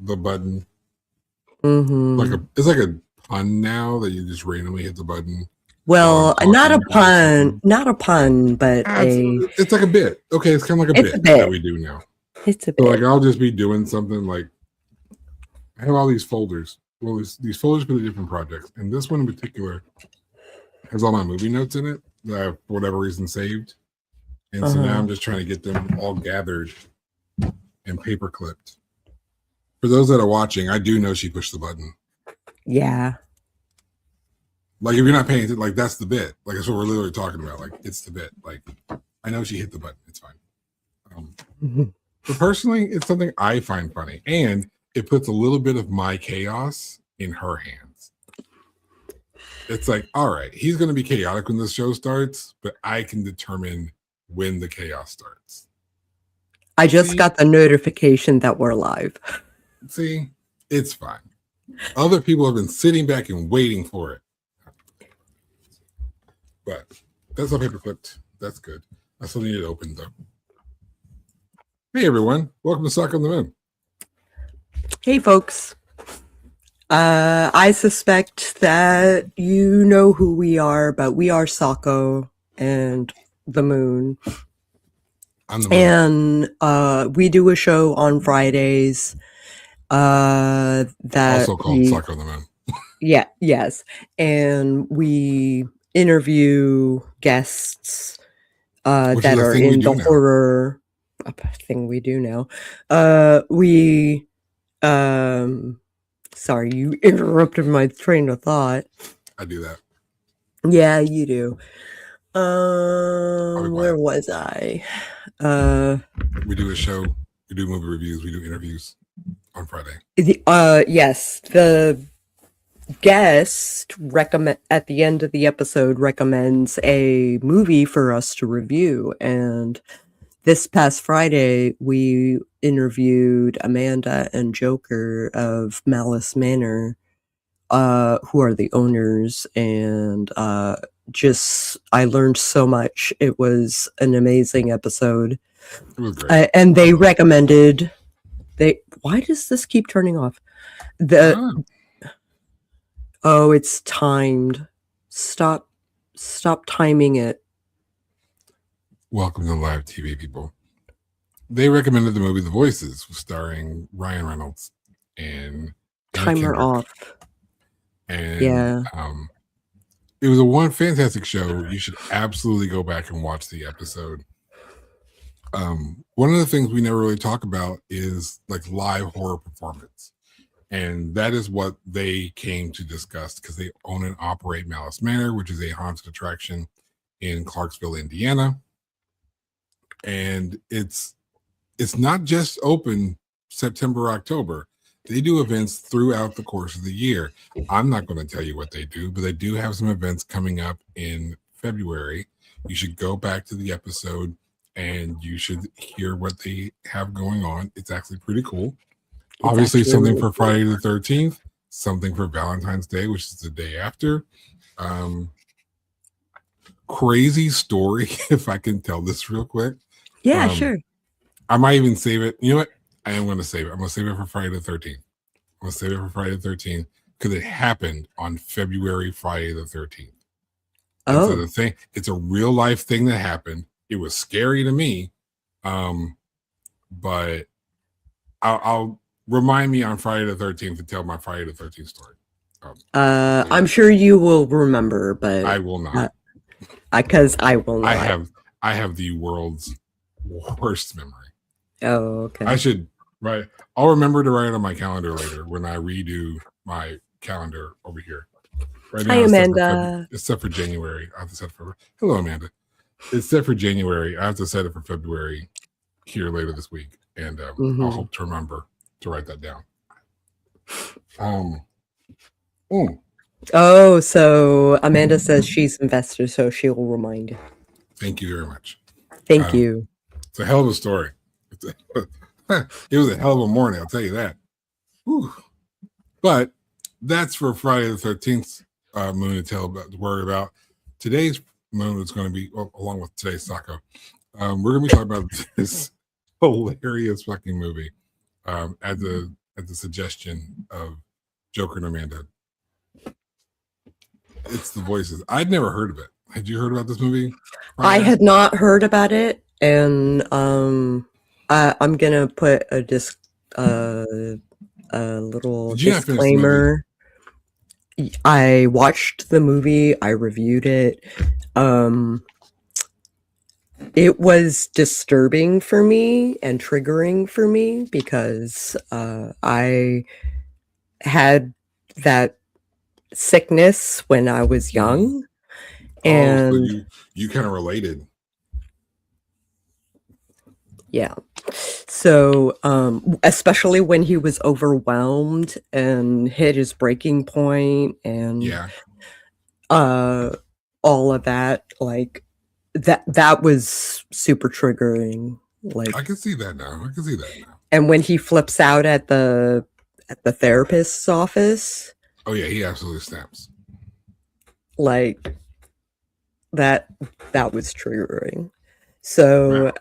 the button. Mm-hmm. It's like a pun now that you just randomly hit the button. Well, not a pun, but it's like a bit. Okay, it's kind of like a bit that we do now. It's a bit. So like I'll just be doing something like I have all these folders. Well, these folders for the different projects, and this one in particular has all my movie notes in it that I have for whatever reason saved. And so now I'm just trying to get them all gathered and paper clipped. For those that are watching, I do know she pushed the button. Yeah. Like if you're not paying attention, like that's the bit. Like that's what we're literally talking about. Like it's the bit. Like I know she hit the button. It's fine. But personally, it's something I find funny, and it puts a little bit of my chaos in her hands. It's like, all right, he's going to be chaotic when the show starts, but I can determine when the chaos starts. I just got the notification that we're live. See, it's fine. Other people have been sitting back and waiting for it. But that's all paper clipped. That's good. I still need it open though. Hey everyone, welcome to Sako on the Moon. Hey folks. I suspect that you know who we are, but we are Sako and the Moon. I'm the Moon. And we do a show on Fridays that also called Sako on the Moon. Yes. And we interview guests that are in the horror thing we do now. Sorry, you interrupted my train of thought. I do that. Yeah, you do. Where was I? We do a show. We do movie reviews. We do interviews on Friday. Yes, the guest at the end of the episode recommends a movie for us to review, and this past Friday we interviewed Amanda and Joker of Malice Manor, who are the owners, and I learned so much. It was an amazing episode. It was great. And they recommended why does this keep turning off? Oh, it's timed. Stop timing it. Welcome to live TV, people. They recommended the movie The Voices, starring Ryan Reynolds and timer Kendrick. Off. And yeah, it was a fantastic show. You should absolutely go back and watch the episode. One of the things we never really talk about is like live horror performance. And that is what they came to discuss because they own and operate Malice Manor, which is a haunted attraction in Clarksville, Indiana. And it's not just open September, October. They do events throughout the course of the year. I'm not going to tell you what they do, but they do have some events coming up in February. You should go back to the episode and you should hear what they have going on. It's actually pretty cool. Obviously, something for Friday the 13th, something for Valentine's Day, which is the day after. Crazy story, if I can tell this real quick. Yeah, sure. I might even save it. You know what? I am going to save it. I'm going to save it for Friday the 13th. I'm going to save it for Friday the 13th because it happened on February, Friday the 13th. Oh. So the thing, it's a real life thing that happened. It was scary to me. But I'll remind me on Friday the 13th to tell my Friday the 13th story. I'm sure you will remember, but I will not. Because I will not. I have the world's worst memory. Oh, okay. I should write. I'll remember to write it on my calendar later when I redo my calendar over here. Right now, hi, Amanda. It's set for January. I have to set it for. Hello, Amanda. It's set for January. I have to set it for February here later this week, and I'll hope to remember to write that down. Oh, so Amanda says she's invested, so she will remind you. Thank you very much. Thank you. It's a hell of a story. It was a hell of a morning, I'll tell you that. Whew. But that's for Friday the 13th moon to worry about. Today's moon is going to be, along with today's Sako, we're going to be talking about this hilarious fucking movie. At the at the suggestion of Joker and Amanda. It's the voices. I'd never heard of it. Had you heard about this movie prior? I had not heard about it, and I'm gonna put a little Did you not finish the movie? disclaimer. I watched the movie. I reviewed it. It was disturbing for me and triggering for me because I had that sickness when I was young. And so you kind of related. Yeah. So, especially when he was overwhelmed and hit his breaking point and Yeah. all of that, like that was super triggering. Like I can see that now. And when he flips out at the therapist's office. Oh yeah, he absolutely snaps. Like that was triggering. So,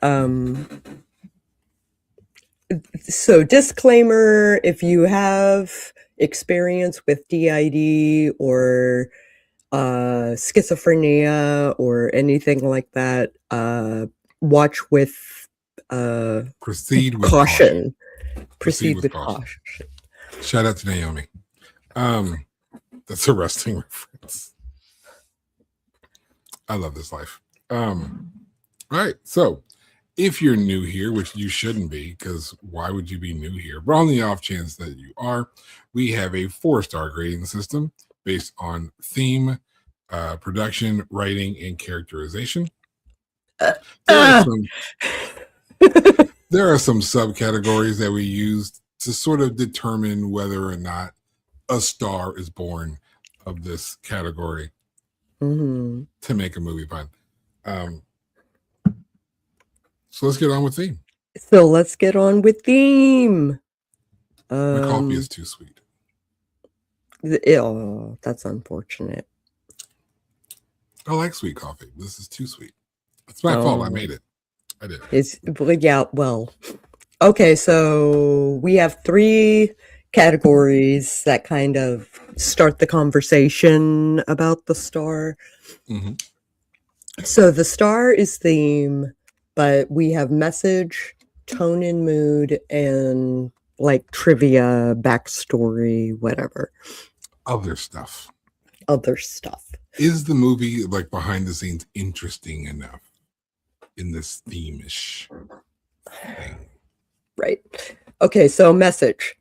so disclaimer, if you have experience with DID or schizophrenia or anything like that, watch with proceed with caution. Proceed with caution. Shout out to Naomi. That's a wrestling reference. I love this life. All right, so if you're new here, which you shouldn't be, because why would you be new here? But on the off chance that you are, we have a 4-star grading system based on theme, production, writing, and characterization. There are some subcategories that we use to sort of determine whether or not a star is born of this category to make a movie fun. So let's get on with theme. My coffee is too sweet. Oh, that's unfortunate. I like sweet coffee. This is too sweet. It's my fault. I made it. I did. Okay, so we have 3 categories that kind of start the conversation about the star. So the star is theme, but we have message, tone and mood, and like trivia, backstory, whatever. Other stuff. Is the movie, like behind the scenes, interesting enough in this theme-ish thing? Right. Okay, so message.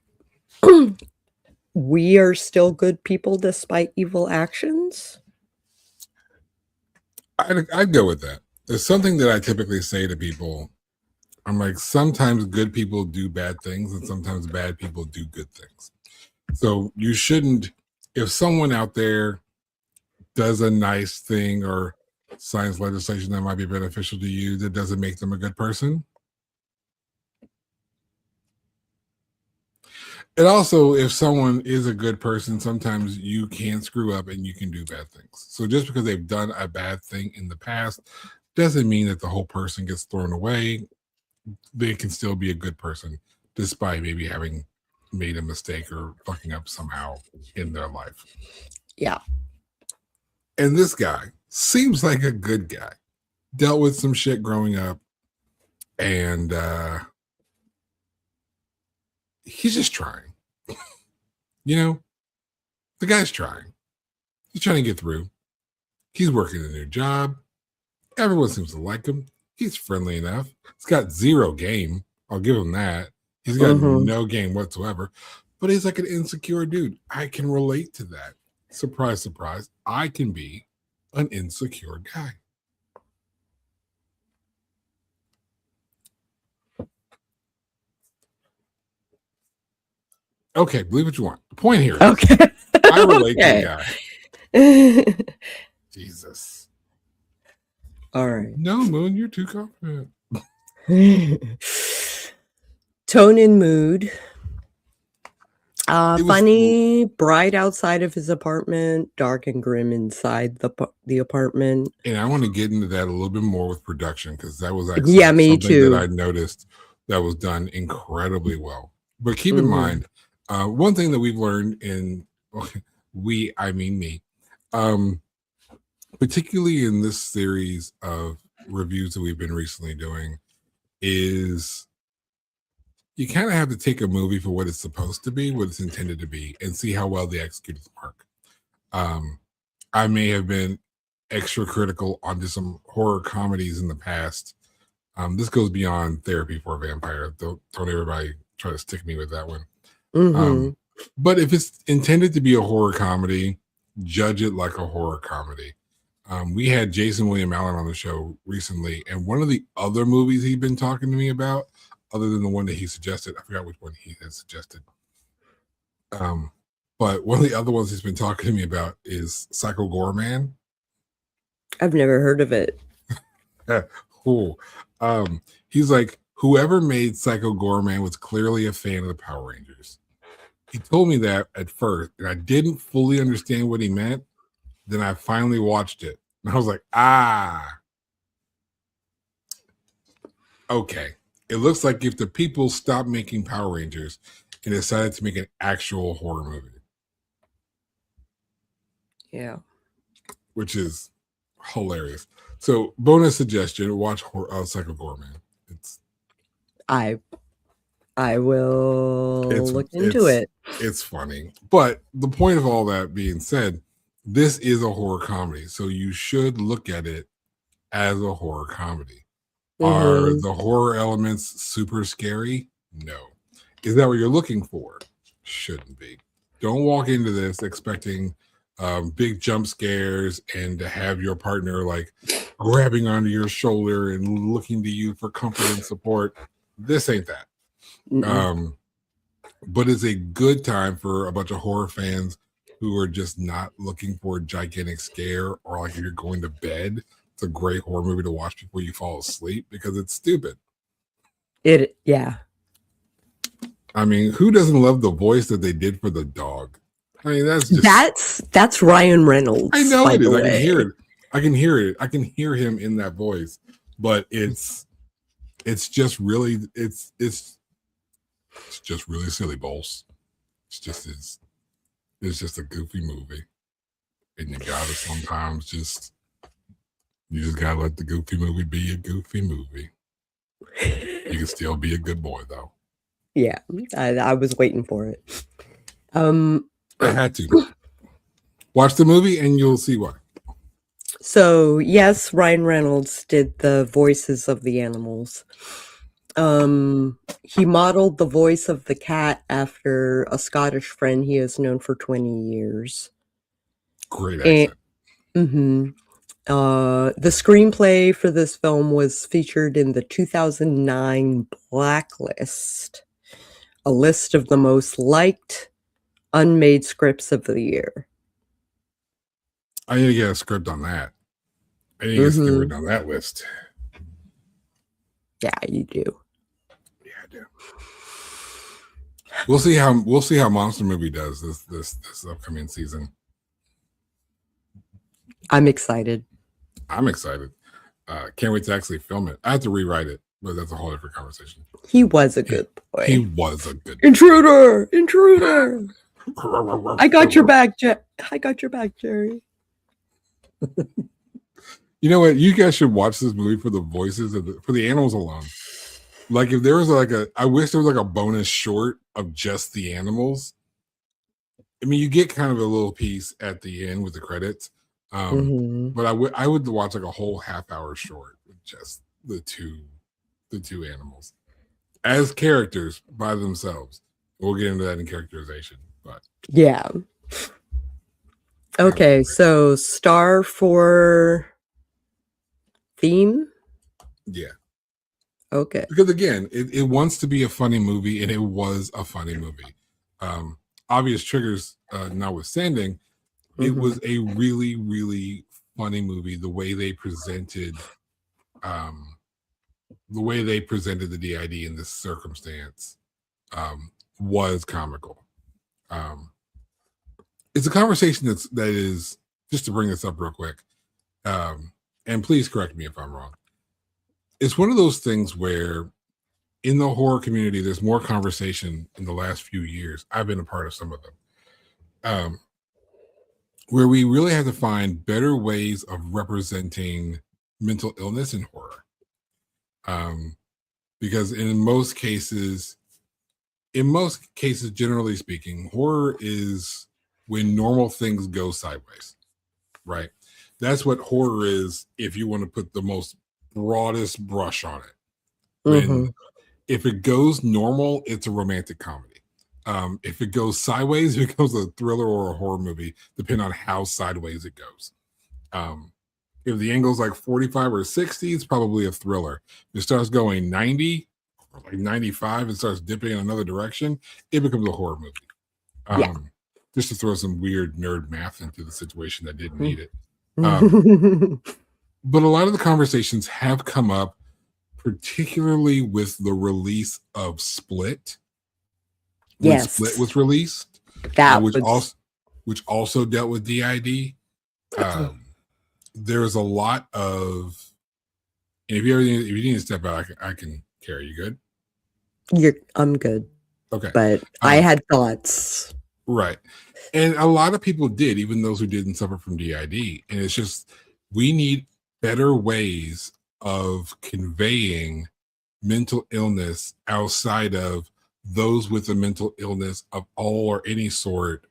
We are still good people despite evil actions? I'd go with that. There's something that I typically say to people. I'm like, sometimes good people do bad things and sometimes bad people do good things. So you shouldn't, if someone out there does a nice thing or signs legislation that might be beneficial to you, that doesn't make them a good person. And also, if someone is a good person, sometimes you can screw up and you can do bad things. So just because they've done a bad thing in the past doesn't mean that the whole person gets thrown away. They can still be a good person despite maybe having made a mistake or fucking up somehow in their life. Yeah. And this guy seems like a good guy. Dealt with some shit growing up, and he's just trying. You know, the guy's trying. He's trying to get through. He's working a new job. Everyone seems to like him. He's friendly enough. He's got 0 game. I'll give him that. He's got no game whatsoever. But he's like an insecure dude. I can relate to that. Surprise, surprise. I can be an insecure guy. Okay, believe what you want. The point here is, okay. I relate to the guy. Jesus. All right. No, Moon, you're too confident. Tone and mood. Funny, bright outside of his apartment, dark and grim inside the apartment. And I want to get into that a little bit more with production, because that was actually me something too. that I noticed that was done incredibly well. But keep in mind, One thing that we've learned I mean me, um, particularly in this series of reviews that we've been recently doing, is you kind of have to take a movie for what it's supposed to be, what it's intended to be, and see how well they execute the mark. I may have been extra critical onto some horror comedies in the past. This goes beyond Therapy for a Vampire. Don't everybody try to stick me with that one. But if it's intended to be a horror comedy, judge it like a horror comedy. We had Jason William Allen on the show recently, and one of the other movies he'd been talking to me about, other than the one that he suggested, I forgot which one he had suggested. But one of the other ones he's been talking to me about is Psycho Gorman. I've never heard of it. Cool. He's like, whoever made Psycho Gorman was clearly a fan of the Power Rangers. He told me that at first, and I didn't fully understand what he meant. Then I finally watched it, and I was like, okay. It looks like if the people stopped making Power Rangers and decided to make an actual horror movie. Yeah. Which is hilarious. So, bonus suggestion: watch Psycho Gorman. I will look into it. It's funny, but the point of all that being said, this is a horror comedy, so you should look at it as a horror comedy. Are the horror elements super scary? No. Is that what you're looking for? Shouldn't be. Don't walk into this expecting big jump scares and to have your partner like grabbing onto your shoulder and looking to you for comfort and support. This ain't that. But it's a good time for a bunch of horror fans who are just not looking for a gigantic scare, or like if you're going to bed, it's a great horror movie to watch before you fall asleep because it's stupid. Yeah. I mean, who doesn't love the voice that they did for the dog? I mean, that's Ryan Reynolds. I know it is. I can hear it. I can hear it. I can hear him in that voice. But it's just really it's just really silly balls. It's just a goofy movie. And you just gotta let the goofy movie be a goofy movie. You can still be a good boy though. Yeah, I was waiting for it. I had to watch the movie and you'll see why. So yes, Ryan Reynolds did the voices of the animals. He modeled the voice of the cat after a Scottish friend he has known for 20 years. Great accent. The screenplay for this film was featured in the 2009 Blacklist, a list of the most liked unmade scripts of the year. I need to get a script on that. I need to get a script on that list. Yeah, you do. Yeah, I do. We'll see how Monster Movie does this upcoming season. I'm excited. I'm excited. Can't wait to actually film it. I have to rewrite it, but that's a whole different conversation. He was a good boy. He was a good intruder. I got your back, Jerry. You know what? You guys should watch this movie for the voices for the animals alone. Like if there was I wish there was like a bonus short of just the animals. I mean, you get kind of a little piece at the end with the credits. But I would watch like a whole half-hour short with just the two animals as characters by themselves. We'll get into that in characterization, but yeah. Okay, so star for theme. Yeah. Okay. Because again, it wants to be a funny movie, and it was a funny movie. Obvious triggers notwithstanding. It was a really, really funny movie. The way they presented, the DID in this circumstance, was comical. It's a conversation that is, just to bring this up real quick, and please correct me if I'm wrong. It's one of those things where in the horror community, there's more conversation in the last few years. I've been a part of some of them, where we really have to find better ways of representing mental illness in horror. Because in most cases, generally speaking, horror is when normal things go sideways, right? That's what horror is if you want to put the most broadest brush on it. When if it goes normal, it's a romantic comedy. If it goes sideways, it becomes a thriller or a horror movie, depending on how sideways it goes. If the angle's like 45 or 60, it's probably a thriller. If it starts going 90 or like 95 and starts dipping in another direction, it becomes a horror movie. Just to throw some weird nerd math into the situation that didn't need it. But a lot of the conversations have come up, particularly with the release of Split. When Split was released, which also dealt with DID. There's a lot of, and if you need to step out, I can carry you. Good? I'm good. Okay. But I had thoughts. Right. And a lot of people did, even those who didn't suffer from DID. And it's just, we need better ways of conveying mental illness outside of those with a mental illness of all or any sort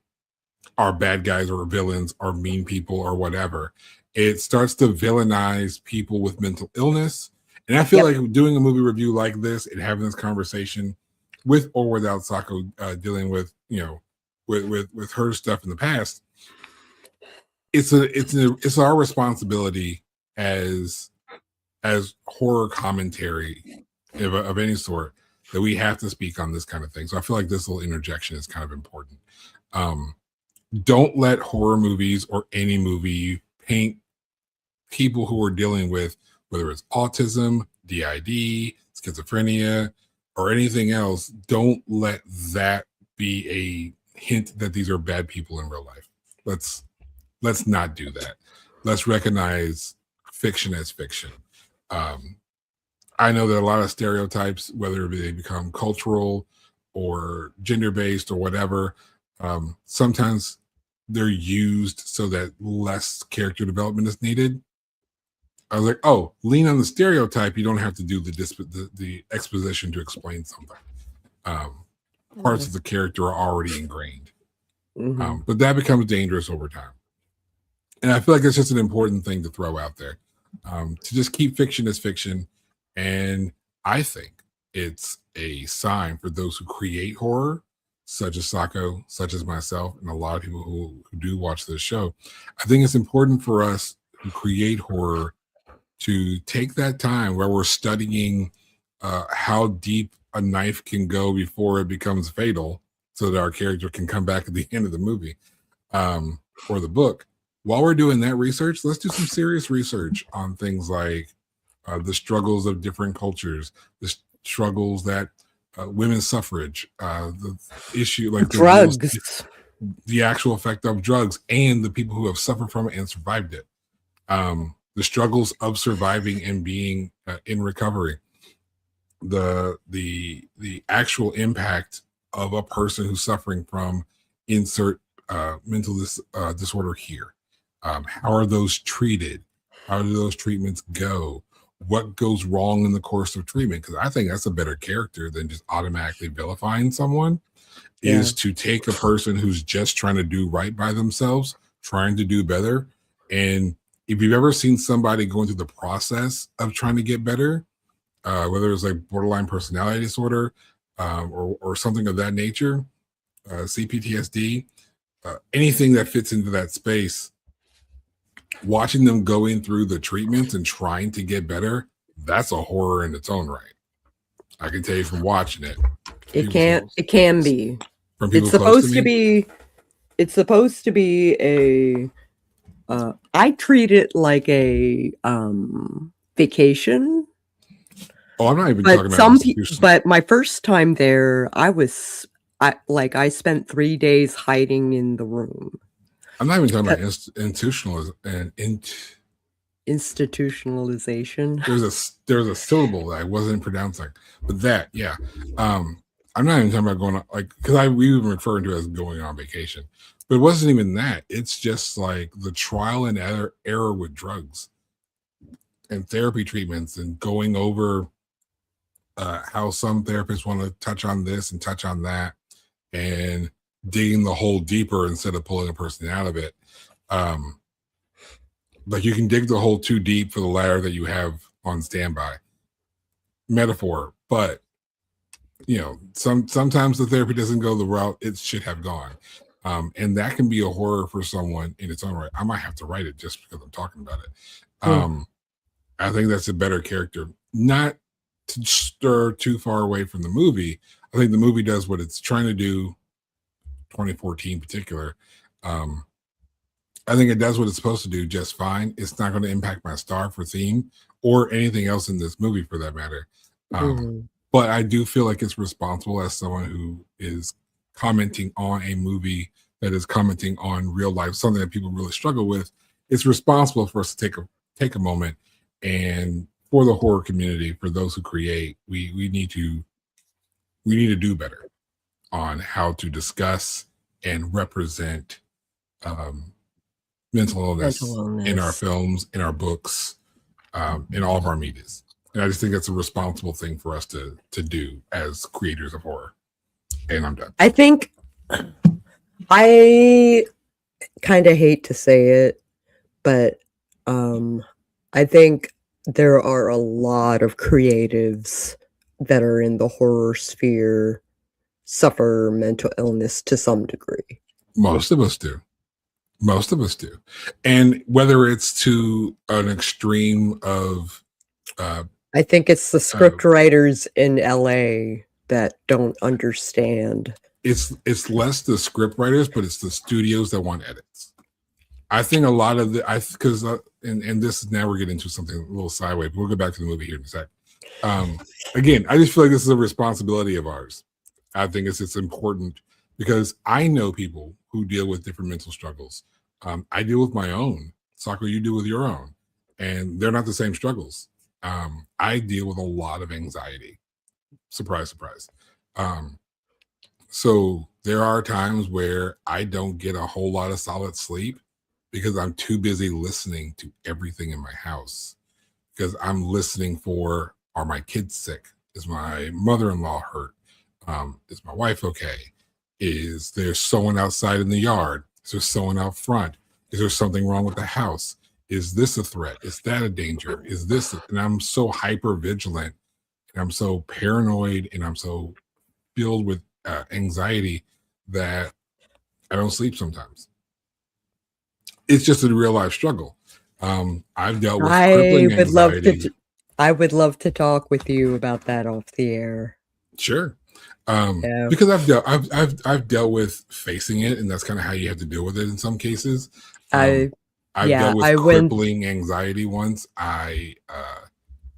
are bad guys or villains or mean people or whatever. It starts to villainize people with mental illness. And I feel like doing a movie review like this and having this conversation with or without Sako dealing with, with her stuff in the past, it's our responsibility as horror commentary of any sort that we have to speak on this kind of thing. So I feel like this little interjection is kind of important. Don't let horror movies or any movie paint people who are dealing with, whether it's autism, DID, schizophrenia, or anything else. Don't let that be a hint that these are bad people in real life. Let's not do that. Let's recognize fiction as fiction. I know that a lot of stereotypes, whether they become cultural or gender-based or whatever, sometimes they're used so that less character development is needed. I was like, oh, lean on the stereotype. You don't have to do the exposition to explain something. Parts of the character are already ingrained. But that becomes dangerous over time. And I feel like it's just an important thing to throw out there, to just keep fiction as fiction. And I think it's a sign for those who create horror, such as Sako, such as myself, and a lot of people who do watch this show. I think it's important for us who create horror to take that time where we're studying how deep a knife can go before it becomes fatal, so that our character can come back at the end of the movie or the book. While we're doing that research, let's do some serious research on things like the struggles of different cultures, the struggles that women's suffrage, the issue like drugs, the actual effect of drugs, and the people who have suffered from it and survived it. The struggles of surviving and being in recovery, the actual impact of a person who's suffering from insert mental disorder here. How are those treated? How do those treatments go? What goes wrong in the course of treatment? Because I think that's a better character than just automatically vilifying someone, is to take a person who's just trying to do right by themselves, trying to do better. And if you've ever seen somebody going through the process of trying to get better, whether it's like borderline personality disorder or something of that nature, CPTSD, anything that fits into that space, watching them going through the treatments and trying to get better, that's a horror in its own right. I can tell you from watching it. It can be. It's supposed to be a I treat it like a vacation. Oh, I'm not even talking about but my first time there, I spent 3 days hiding in the room. I'm not even talking about institutional Institutionalization. There's a syllable that I wasn't pronouncing, but that, yeah. I'm not even talking about going on, like, because we were referring to it as going on vacation, but it wasn't even that. It's just like the trial and error with drugs and therapy treatments and going over how some therapists want to touch on this and touch on that and digging the hole deeper instead of pulling a person out of it. Like you can dig the hole too deep for the ladder that you have on standby. Metaphor, but sometimes the therapy doesn't go the route it should have gone. And that can be a horror for someone in its own right. I might have to write it just because I'm talking about it. I think that's a better character. Not to stir too far away from the movie. I think the movie does what it's trying to do, 2014 in particular. I think it does what it's supposed to do just fine. It's not going to impact my star for theme or anything else in this movie for that matter. But I do feel like it's responsible as someone who is commenting on a movie that is commenting on real life, something that people really struggle with. It's responsible for us to take a moment, and for the horror community, for those who create, we need to do better on how to discuss and represent mental illness in our films, in our books, in all of our medias. And I just think that's a responsible thing for us to do as creators of horror. And I'm done. I think I kind of hate to say it, but I think there are a lot of creatives that are in the horror sphere suffer mental illness to some degree. Most of us do. And whether it's to an extreme of I think it's the script writers in LA that don't understand. It's less the script writers, but it's the studios that want edits. I think a lot of because and this is now we're getting into something a little sideways, but we'll go back to the movie here in a sec. Again, I just feel like this is a responsibility of ours. I think it's important because I know people who deal with different mental struggles. I deal with my own. Sako, you deal with your own, and they're not the same struggles. I deal with a lot of anxiety. Surprise, surprise. So there are times where I don't get a whole lot of solid sleep because I'm too busy listening to everything in my house. Because I'm listening for, are my kids sick? Is my mother-in-law hurt? Is my wife okay? Is there someone outside in the yard? Is there someone out front? Is there something wrong with the house? Is this a threat? Is that a danger? Is this? And I'm so hyper vigilant, and I'm so paranoid, and I'm so filled with anxiety that I don't sleep sometimes. It's just a real life struggle. I've dealt with crippling anxiety. I would love to talk with you about that off the air. Sure. Because I've dealt with facing it, and that's kind of how you have to deal with it in some cases. I've dealt with crippling anxiety once. I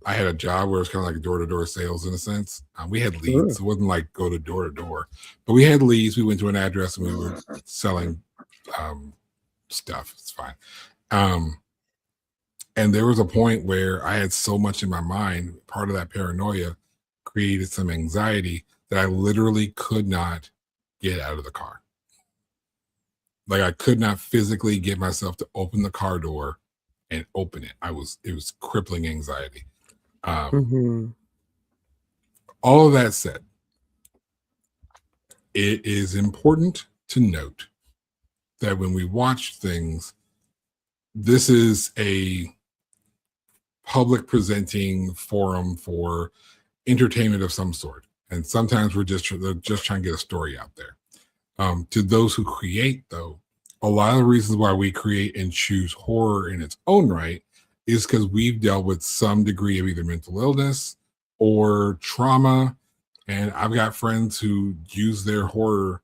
had a job where it was kind of like door-to-door sales in a sense. We had leads. It wasn't like go to door-to-door, but we had leads. We went to an address and we were selling stuff. It's fine. And there was a point where I had so much in my mind, part of that paranoia created some anxiety that I literally could not get out of the car. Like I could not physically get myself to open the car door and open it. It was crippling anxiety. All of that said, it is important to note that when we watch things, this is a public presenting forum for entertainment of some sort. And sometimes we're just trying to get a story out there. To those who create, though, a lot of the reasons why we create and choose horror in its own right is because we've dealt with some degree of either mental illness or trauma. And I've got friends who use their horror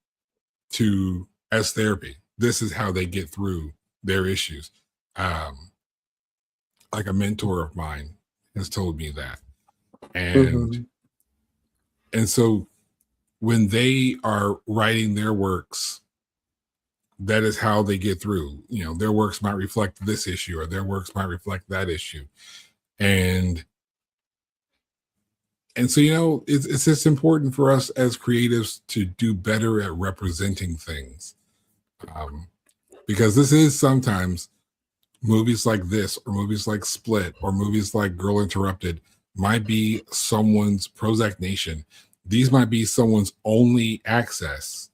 as therapy. This is how they get through their issues. Like a mentor of mine has told me that. And so when they are writing their works, that is how they get through. Their works might reflect this issue, or their works might reflect that issue. And so, it's just important for us as creatives to do better at representing things. Because this is sometimes movies like this, or movies like Split, or movies like Girl Interrupted might be someone's Prozac Nation. These might be someone's only access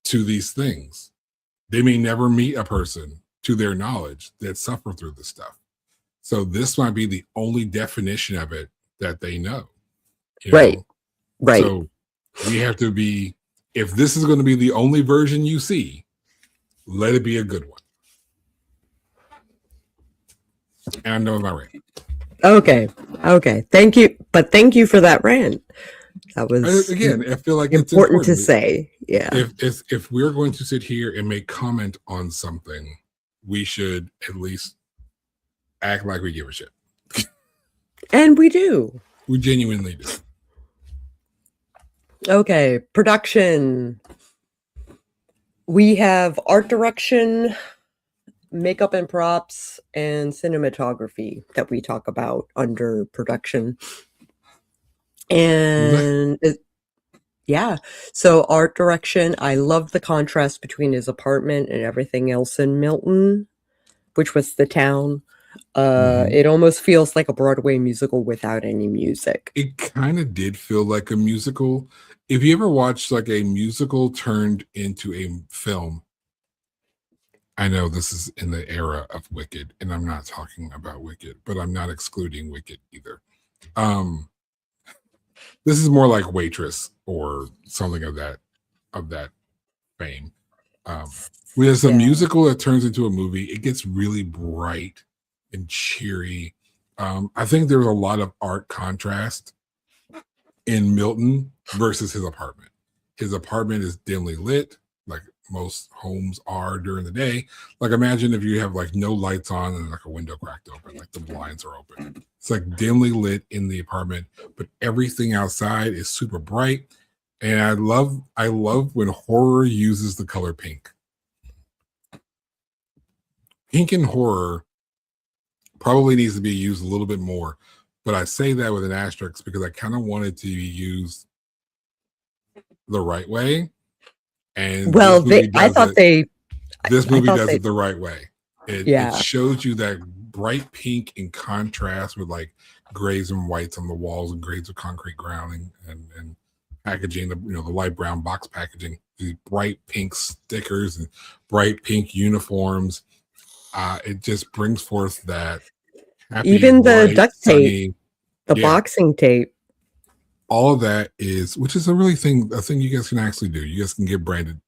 to these things. They may never meet a person, to their knowledge, that suffer through this stuff. So this might be the only definition of it that they know. Right. So we have to be, if this is going to be the only version you see, let it be a good one. And I know my rant. Okay. Thank you. But thank you for that rant. That was, again, I feel like it's important to say. Yeah. If we're going to sit here and make comment on something, we should at least act like we give a shit. And we do. We genuinely do. Okay. Production. We have art direction, makeup and props, and cinematography that we talk about under production. And so art direction, I love the contrast between his apartment and everything else in Milton, which was the town. It almost feels like a Broadway musical without any music. It kind of did feel like a musical. If you ever watched like a musical turned into a film, I know this is in the era of Wicked, and I'm not talking about Wicked, but I'm not excluding Wicked either. This is more like Waitress or something of that fame. When it's a musical that turns into a movie, it gets really bright and cheery. I think there's a lot of art contrast in Milton versus his apartment. His apartment is dimly lit, like most homes are during the day. Like imagine if you have like no lights on and like a window cracked open, like the blinds are open. It's like dimly lit in the apartment, but everything outside is super bright. And I love when horror uses the color pink. Pink in horror probably needs to be used a little bit more, but I say that with an asterisk because I kind of want it to be used the right way. And well, this movie does it the right way. It shows you that bright pink in contrast with like grays and whites on the walls and grades of concrete grounding and packaging, the light brown box packaging, these bright pink stickers and bright pink uniforms. It just brings forth that happy, even the bright, duct tape, sunny, the boxing tape. All of that which is a thing you guys can actually do. You guys can get branded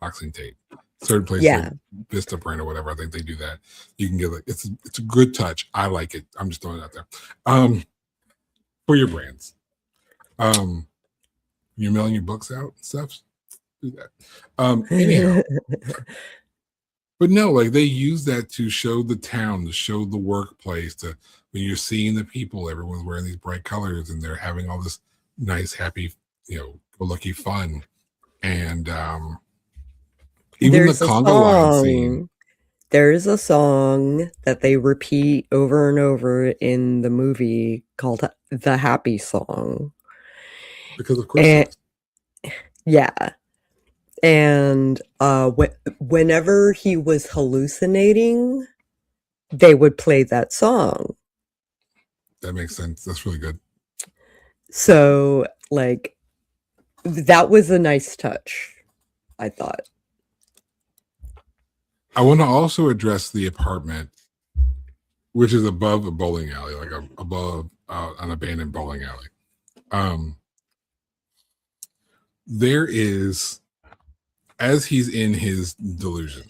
boxing tape. Certain places like Vista brand or whatever, I think they do that. You can get it's a good touch. I like it. I'm just throwing it out there. For your brands. You're mailing your books out and stuff. Do that. Anyhow. But no, like they use that to show the town, to show the workplace, to when you're seeing the people, everyone's wearing these bright colors and they're having all this nice, happy, go-lucky fun. And even the conga line scene. There's a song that they repeat over and over in the movie called The Happy Song. Because of Christmas. Yeah. And whenever he was hallucinating, they would play that song. That makes sense. That's really good. So, like, that was a nice touch, I thought. I want to also address the apartment, which is above a bowling alley, like above an abandoned bowling alley. There is, as he's in his delusion,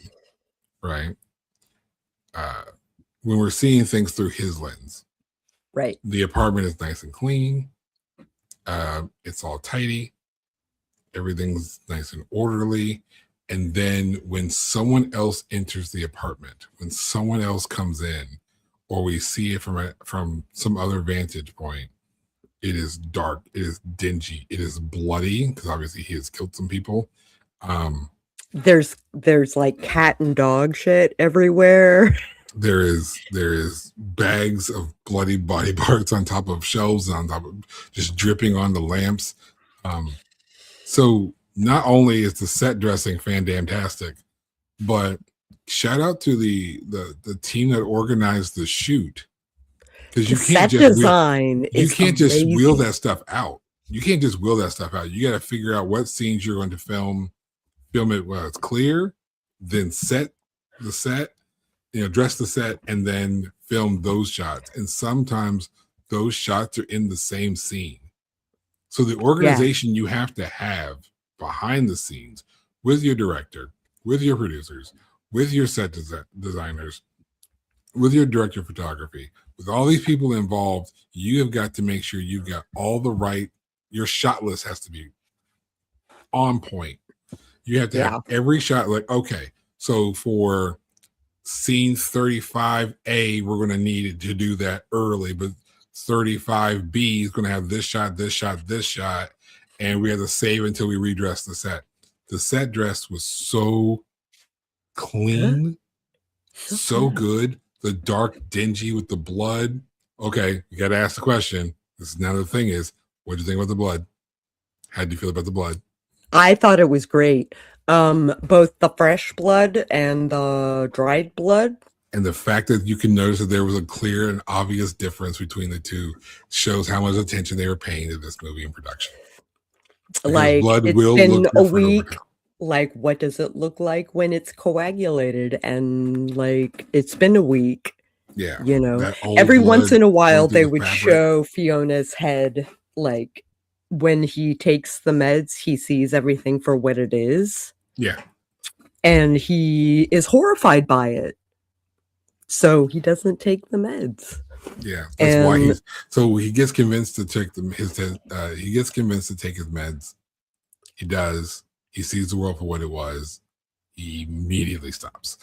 right? When we're seeing things through his lens, right? The apartment is nice and clean. It's all tidy. Everything's nice and orderly. And then when someone else enters the apartment, when someone else comes in, or we see it from some other vantage point, it is dark, it is dingy, it is bloody, because obviously he has killed some people. there's like cat and dog shit everywhere. There is bags of bloody body parts on top of shelves and on top of just dripping on the lamps. So not only is the set dressing fantastic, but shout out to the team that organized the shoot, because The set design you is can't just wheel amazing. that stuff out. You can't just wheel that stuff out. You got to figure out what scenes you're going to film it while it's clear, then set the set, dress the set, and then film those shots. And sometimes those shots are in the same scene. So the organization you have to have behind the scenes with your director, with your producers, with your set designers, with your director of photography, with all these people involved, you have got to make sure you've got all the right, your shot list has to be on point. You have to have every shot like, okay, so for scene 35A, we're going to need to do that early, but 35B is going to have this shot, this shot, this shot, and we have to save until we redress the set. The set dress was so clean, so good. The dark dingy with the blood. Okay, you got to ask the question. This is now the thing is, what do you think about the blood? How do you feel about the blood? I thought it was great. Both the fresh blood and the dried blood. And the fact that you can notice that there was a clear and obvious difference between the two shows how much attention they were paying to this movie in production. Because like blood it's will been look a week. Like, what does it look like when it's coagulated? And like, it's been a week. Yeah. Every once in a while they would show Fiona's head, like when he takes the meds, he sees everything for what it is. Yeah. And he is horrified by it. So he doesn't take the meds. Yeah. That's why he gets convinced to take he gets convinced to take his meds. He does. He sees the world for what it was. He immediately stops.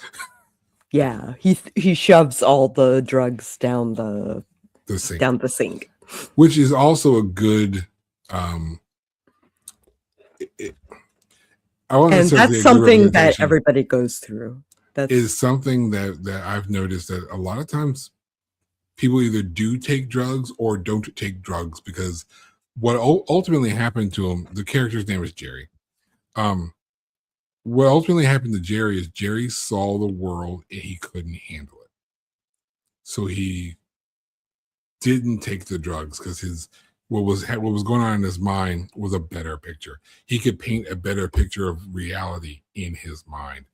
Yeah. He shoves all the drugs down the sink. Down the sink. Which is also a good and that's something that everybody goes through. That is something that I've noticed that a lot of times people either do take drugs or don't take drugs, because what ultimately happened to him, the character's name is Jerry. What ultimately happened to Jerry is Jerry saw the world and he couldn't handle it. So he didn't take the drugs because what was going on in his mind was a better picture. He could paint a better picture of reality in his mind.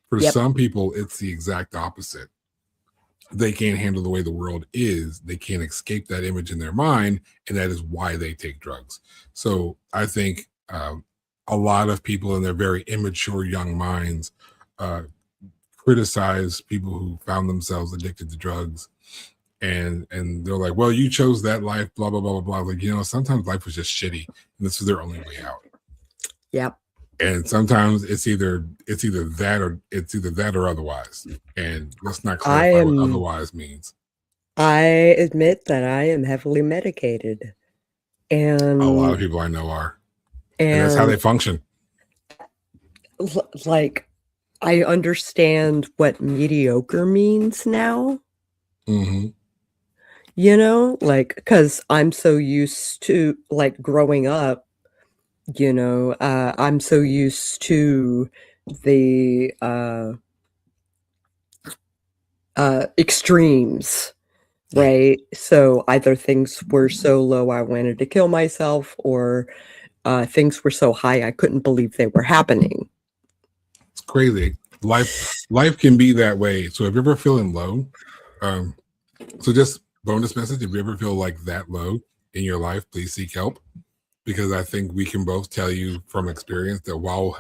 For some people, it's the exact opposite. They can't handle the way the world is. They can't escape that image in their mind, and that is why they take drugs. So I think a lot of people in their very immature young minds criticize people who found themselves addicted to drugs. And they're like, well, you chose that life, blah, blah, blah, blah, blah. Like, sometimes life was just shitty, and this was their only way out. Yep. And sometimes it's either that or otherwise. And let's not clarify what otherwise means. I admit that I am heavily medicated. And a lot of people I know are. And that's how they function. Like, I understand what mediocre means now. Mm-hmm. Because I'm so used to, like, growing up, I'm so used to the extremes, right? So either things were so low I wanted to kill myself, or things were so high I couldn't believe they were happening. It's crazy. Life can be that way. So if you're ever feeling low, so just bonus message, if you ever feel like that low in your life, please seek help, because I think we can both tell you from experience that while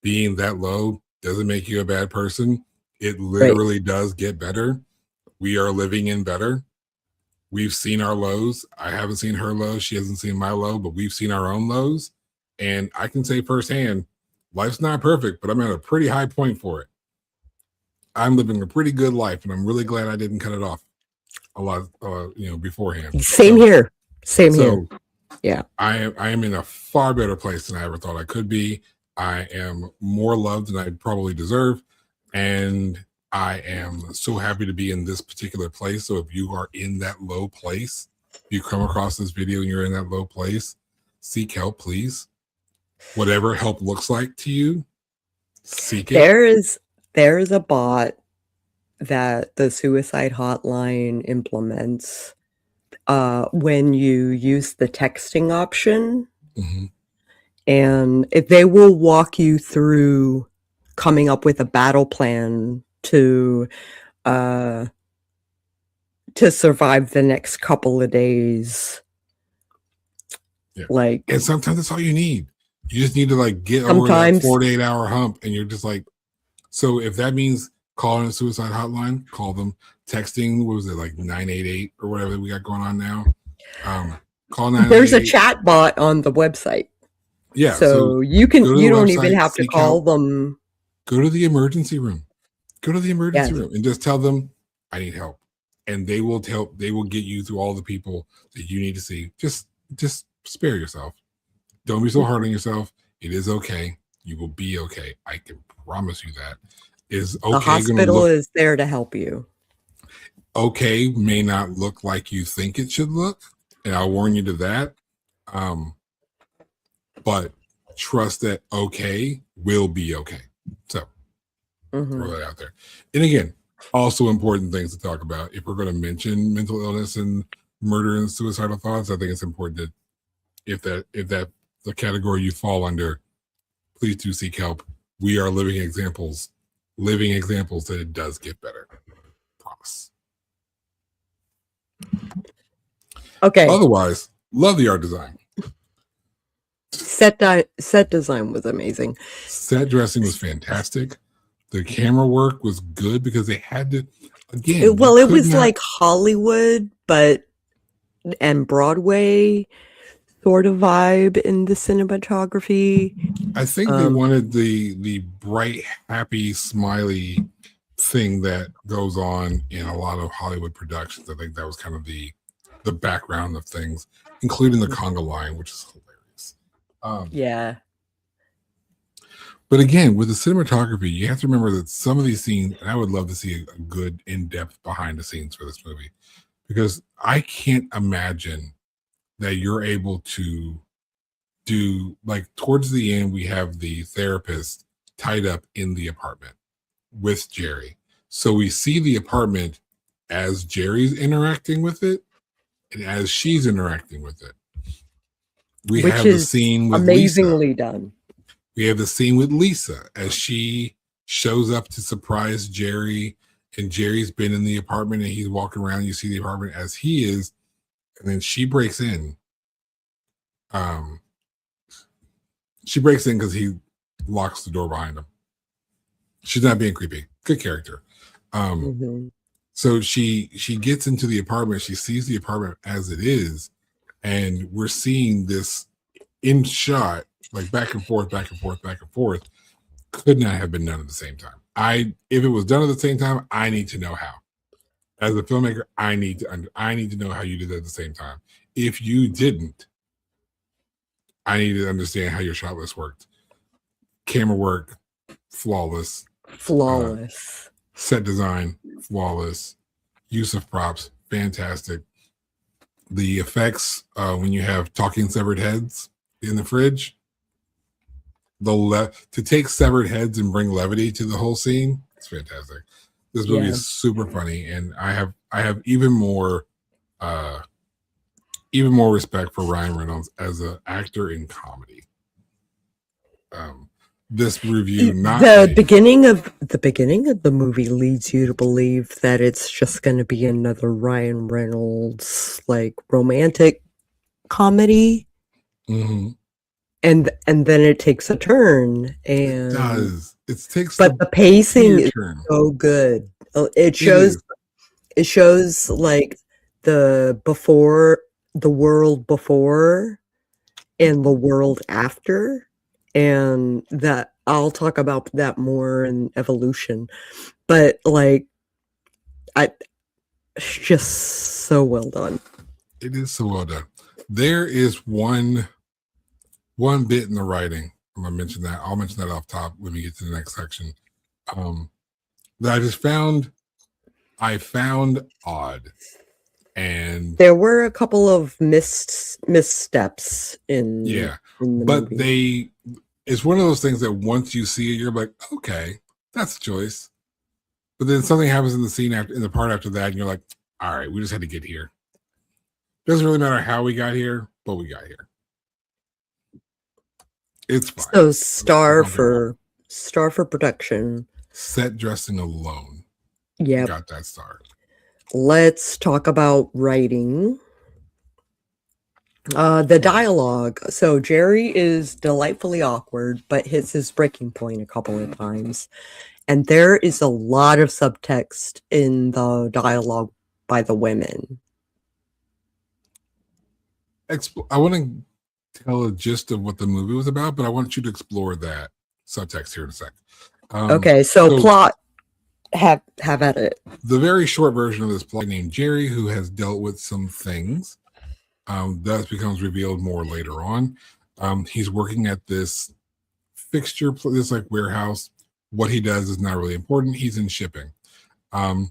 being that low doesn't make you a bad person, it literally does get better. We are living in better. We've seen our lows. I haven't seen her low. She hasn't seen my low, but we've seen our own lows. And I can say firsthand, life's not perfect, but I'm at a pretty high point for it. I'm living a pretty good life, and I'm really glad I didn't cut it off a lot, beforehand. Same here. Same here. Yeah. I am in a far better place than I ever thought I could be. I am more loved than I probably deserve. And I am so happy to be in this particular place. So if you are in that low place, if you come across this video and you're in that low place, seek help, please. Whatever help looks like to you, seek it. There is a bot that the suicide hotline implements when you use the texting option. Mhm. And if they will walk you through coming up with a battle plan to survive the next couple of days. Yeah. Like, And sometimes that's all you need. You just need to like get over that sometimes 4 to 8 hour hump, and you're just like, so if that means calling a suicide hotline, call them. Texting, what was it, like 988 or whatever we got going on now? Call 988. there's a chat bot on the website. Yeah. So you go to the don't even website, have to seek call help. them. Go to the emergency room. Go to the emergency Yes. room and just tell them, I need help. And they will help. They will get you through all the people that you need to see. Just spare yourself. Don't be so hard on yourself. It is okay. You will be okay. I can promise you that. Is okay. The hospital is there to help you. Okay may not look like you think it should look, and I'll warn you to that. But trust that okay will be okay. So throw that out there. And again, also important things to talk about. If we're going to mention mental illness and murder and suicidal thoughts, I think it's important that if that the category you fall under, please do seek help. We are living examples that it does get better. Promise. Okay. Otherwise, love the art design. Set design was amazing. Set dressing was fantastic. The camera work was good because they had to, again. It was like Hollywood, and Broadway sort of vibe in the cinematography. I think they wanted the bright, happy, smiley thing that goes on in a lot of Hollywood productions. I think that was kind of the background of things, including the conga line, which is hilarious. Yeah. But again, with the cinematography, you have to remember that some of these scenes, and I would love to see a good in-depth behind the scenes for this movie, because I can't imagine that you're able to do, like, towards the end, we have the therapist tied up in the apartment with Jerry. So we see the apartment as Jerry's interacting with it and as she's interacting with it. We have the scene with amazingly Lisa. Done. We have the scene with Lisa as she shows up to surprise Jerry, and Jerry's been in the apartment and he's walking around. You see the apartment as he is, and then she breaks in. She breaks in because he locks the door behind him. She's not being creepy. Good character. So she gets into the apartment. She sees the apartment as it is, and we're seeing this in shot, like back and forth, back and forth, back and forth. Could not have been done at the same time. If it was done at the same time, I need to know how. As a filmmaker, I need to know how you did that at the same time. If you didn't, I need to understand how your shot list worked. Camera work, flawless. Set design, flawless. Use of props, fantastic. The effects, when you have talking severed heads in the fridge, to take severed heads and bring levity to the whole scene, it's fantastic. This movie is super funny, and I have even more respect for Ryan Reynolds as an actor in comedy. This review, beginning of the movie leads you to believe that it's just going to be another Ryan Reynolds like romantic comedy, and then it takes a turn, and it does. But the pacing is so good. It shows like the world before and the world after. And that I'll talk about that more in evolution, but like, it's just so well done. It is so well done. There is one bit in the writing I'm gonna mention that. I'll mention that off top when we get to the next section. That I found odd. And there were a couple of missteps in the but movie. It's one of those things that once you see it, you're like, okay, that's a choice. But then something happens in the scene in the part after that, and you're like, all right, we just had to get here. Doesn't really matter how we got here, but we got here. It's fine. So star for production. Set dressing alone. Yeah, got that star. Let's talk about writing. The dialogue. So Jerry is delightfully awkward, but hits his breaking point a couple of times. And there is a lot of subtext in the dialogue by the women. I want to tell a gist of what the movie was about, but I want you to explore that subtext here in a sec. Okay, so plot. Have at it. The very short version of this plot named Jerry, who has dealt with some things, that becomes revealed more later on. He's working at this fixture, this like warehouse. What he does is not really important. He's in shipping, but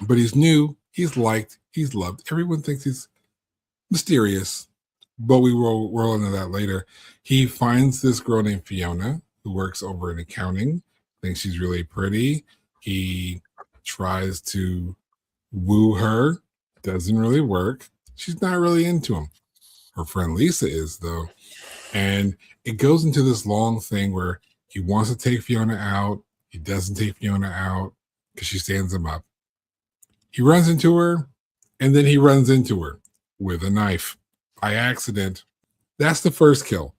he's new. He's liked. He's loved. Everyone thinks he's mysterious, but we will roll into that later. He finds this girl named Fiona who works over in accounting. Thinks she's really pretty. He tries to woo her. Doesn't really work. She's not really into him. Her friend Lisa is, though. And it goes into this long thing where he wants to take Fiona out. He doesn't take Fiona out because she stands him up. He runs into her, and then he runs into her with a knife by accident. That's the first kill.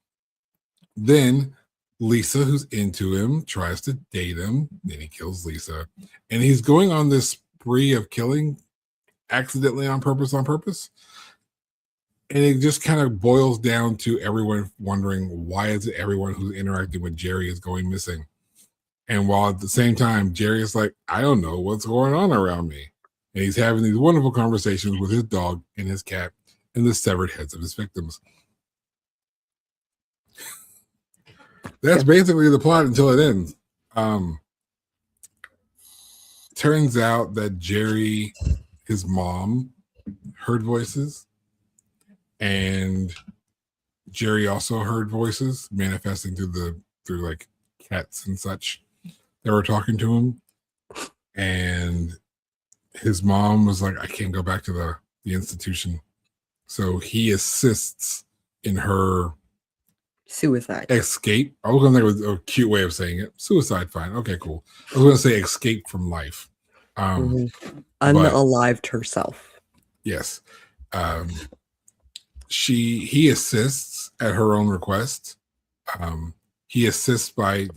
Then Lisa, who's into him, tries to date him. Then he kills Lisa. And he's going on this spree of killing accidentally on purpose. And it just kind of boils down to everyone wondering, why is it everyone who's interacting with Jerry is going missing? And while at the same time, Jerry is like, I don't know what's going on around me. And he's having these wonderful conversations with his dog and his cat and the severed heads of his victims. That's basically the plot until it ends. Turns out that Jerry, his mom, heard voices, and Jerry also heard voices manifesting through like cats and such that were talking to him. And his mom was like, I can't go back to the institution. So he assists in her suicide escape. I was going to think it was a cute way of saying it. Suicide, fine. Okay, cool. I was going to say escape from life. Unalived herself. Yes. He assists at her own request. He assists by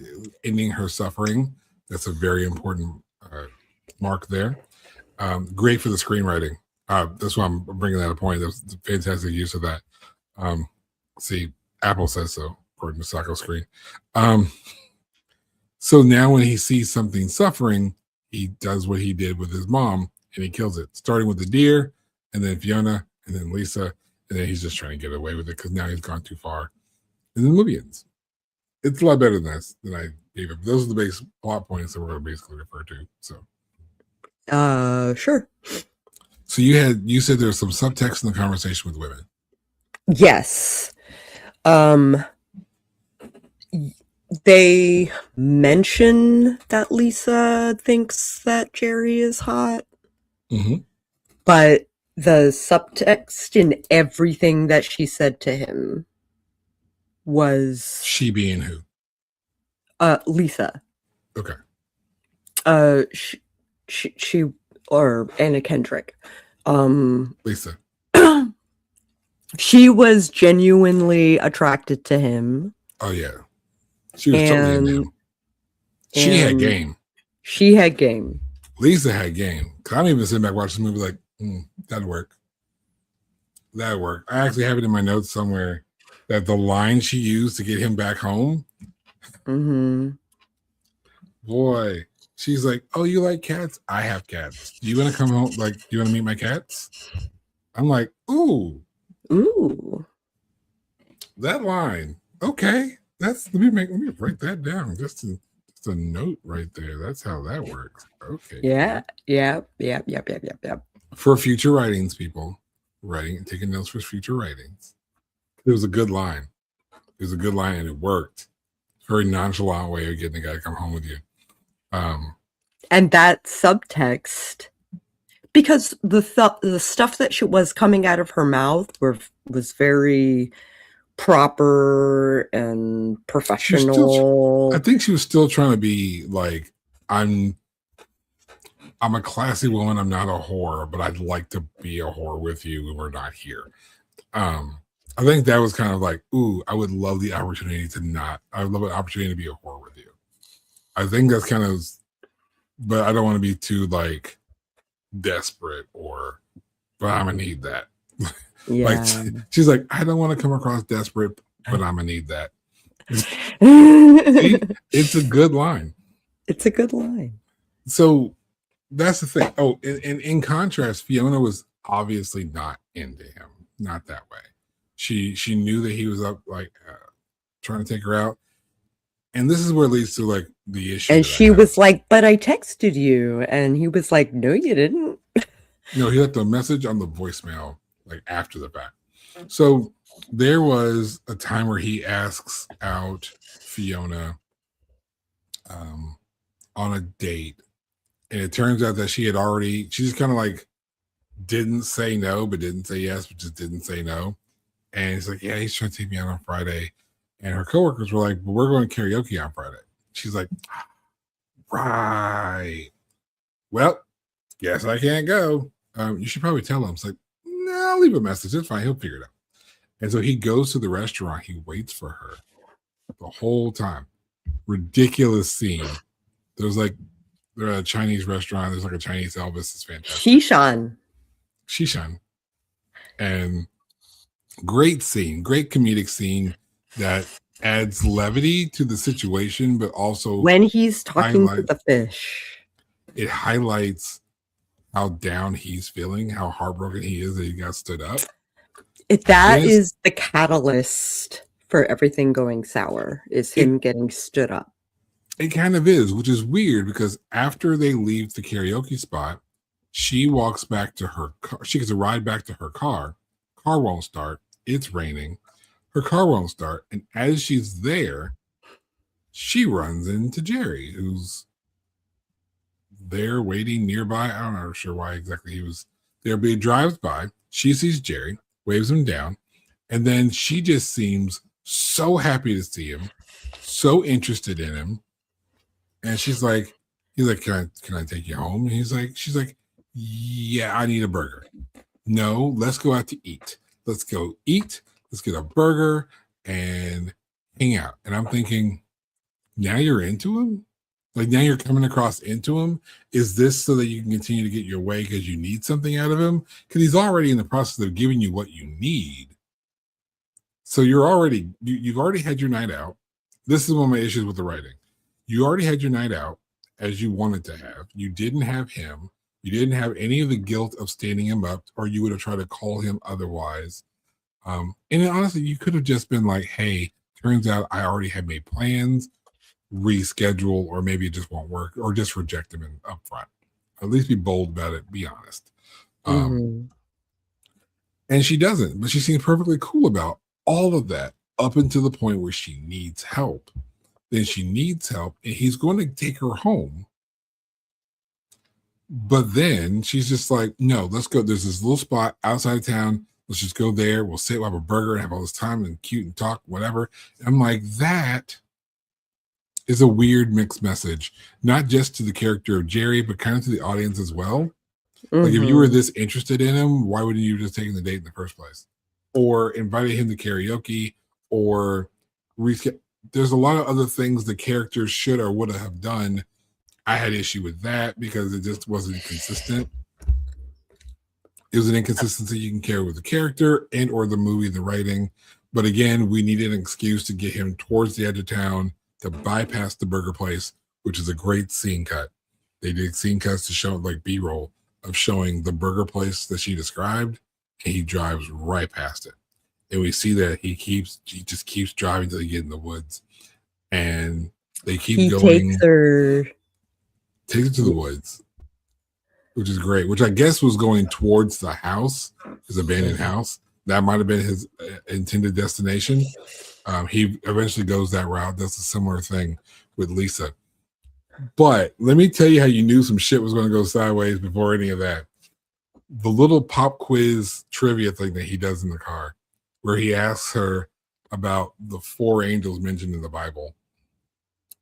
ending her suffering. That's a very important mark there. Great for the screenwriting. That's why I'm bringing that a point. That's a fantastic use of that. See, Apple says so, according to Sako screen. So now when he sees something suffering, he does what he did with his mom, and he kills it, starting with the deer, and then Fiona, and then Lisa, and then he's just trying to get away with it because now he's gone too far. And then the movie ends. It's a lot better than this than I gave it. Those are the base plot points that we're going to basically refer to. So, sure. So you said there's some subtext in the conversation with women. Yes. They mention that Lisa thinks that Jerry is hot, but the subtext in everything that she said to him was she being who? Lisa. Okay. She or Anna Kendrick. Lisa. She was genuinely attracted to him. Oh yeah. She was totally into him. She had game. She had game. Lisa had game. Cause I'm even sitting back watching the movie like, that'd work. That'd work. I actually have it in my notes somewhere that the line she used to get him back home. Boy, she's like, oh, you like cats? I have cats. Do you want to come home? Like, do you want to meet my cats? I'm like, ooh. Ooh. That line. Okay. let me write that down. Just a note right there. That's how that works. Okay. Yeah. Cool. Yep. For future writings, people, taking notes for future writings. It was a good line. It was a good line and it worked. Very nonchalant way of getting the guy to come home with you. And that subtext, because the stuff that was coming out of her mouth was very proper and professional. I think she was still trying to be like, I'm a classy woman. I'm not a whore, but I'd like to be a whore with you when we're not here. I think that was kind of like, ooh, I would love the opportunity I would love an opportunity to be a whore with you. I think that's kind of, but I don't want to be too like desperate but I'm gonna need that. Yeah. Like she's like, I don't want to come across desperate, but I'm gonna need that. See, it's a good line. It's a good line. So that's the thing. Oh, and in contrast, Fiona was obviously not into him, not that way. She knew that he was up, like trying to take her out, and this is where it leads to like the issue. And she was like, "But I texted you," and he was like, "No, you didn't." No, he left a message on the voicemail like after the fact. So there was a time where he asks out Fiona on a date, and it turns out that she just kind of like didn't say no, but didn't say yes, but just didn't say no. And he's like, yeah, he's trying to take me out on Friday. And her coworkers were like, well, we're going karaoke on Friday. She's like, right. Well, guess I can't go. You should probably tell him. It's like, no, I'll leave a message. It's fine. He'll figure it out. And so he goes to the restaurant. He waits for her the whole time. Ridiculous scene. There's like, they're at a Chinese restaurant. There's like a Chinese Elvis. It's fantastic. Shishan. And great scene, great comedic scene that adds levity to the situation, but also when he's talking to the fish, it highlights how down he's feeling, how heartbroken he is that he got stood up. That is the catalyst for everything going sour, is him getting stood up. It kind of is, which is weird because after they leave the karaoke spot, she walks back to her car. She gets a ride back to her car. Car won't start. It's raining. Her car won't start. And as she's there, she runs into Jerry, who's there waiting nearby. I'm not sure why exactly he was there, but he drives by. She sees Jerry, waves him down, and then she just seems so happy to see him, so interested in him. And he's like, can I take you home? And she's like, yeah, I need a burger. No, let's go out to eat. Let's go eat. Let's get a burger and hang out. And I'm thinking, now you're into him? Like now you're coming across into him? Is this so that you can continue to get your way because you need something out of him? Because he's already in the process of giving you what you need. So you've already had your night out. This is one of my issues with the writing. You already had your night out as you wanted to have. You didn't have him. You didn't have any of the guilt of standing him up, or you would have tried to call him otherwise. And honestly, you could have just been like, hey, turns out I already had made plans, reschedule, or maybe it just won't work, or just reject him up front. At least be bold about it, be honest. And she doesn't, but she seems perfectly cool about all of that up until the point where she needs help. Then she needs help, and he's going to take her home. But then she's just like, no, let's go. There's this little spot outside of town. Let's just go there. We'll sit, we'll have a burger and have all this time and cute and talk, whatever. And I'm like, that is a weird mixed message, not just to the character of Jerry, but kind of to the audience as well. Like if you were this interested in him, why wouldn't you just taken the date in the first place? Or invited him to karaoke, or there's a lot of other things the characters should or would have done. I had issue with that because it just wasn't consistent. It was an inconsistency you can carry with the character and or the movie, the writing. But again, we needed an excuse to get him towards the edge of town to bypass the burger place, which is a great scene cut. They did scene cuts to show like B-roll of showing the burger place that she described, and he drives right past it. And we see that he just keeps driving till he get in the woods. and they keep He going. takes her To the woods, which is great. Which I guess was going towards the house, his abandoned house. That might have been his intended destination. He eventually goes that route. Does a similar thing with Lisa. But let me tell you how you knew some shit was going to go sideways before any of that. The little pop quiz trivia thing that he does in the car, where he asks her about the 4 angels mentioned in the Bible,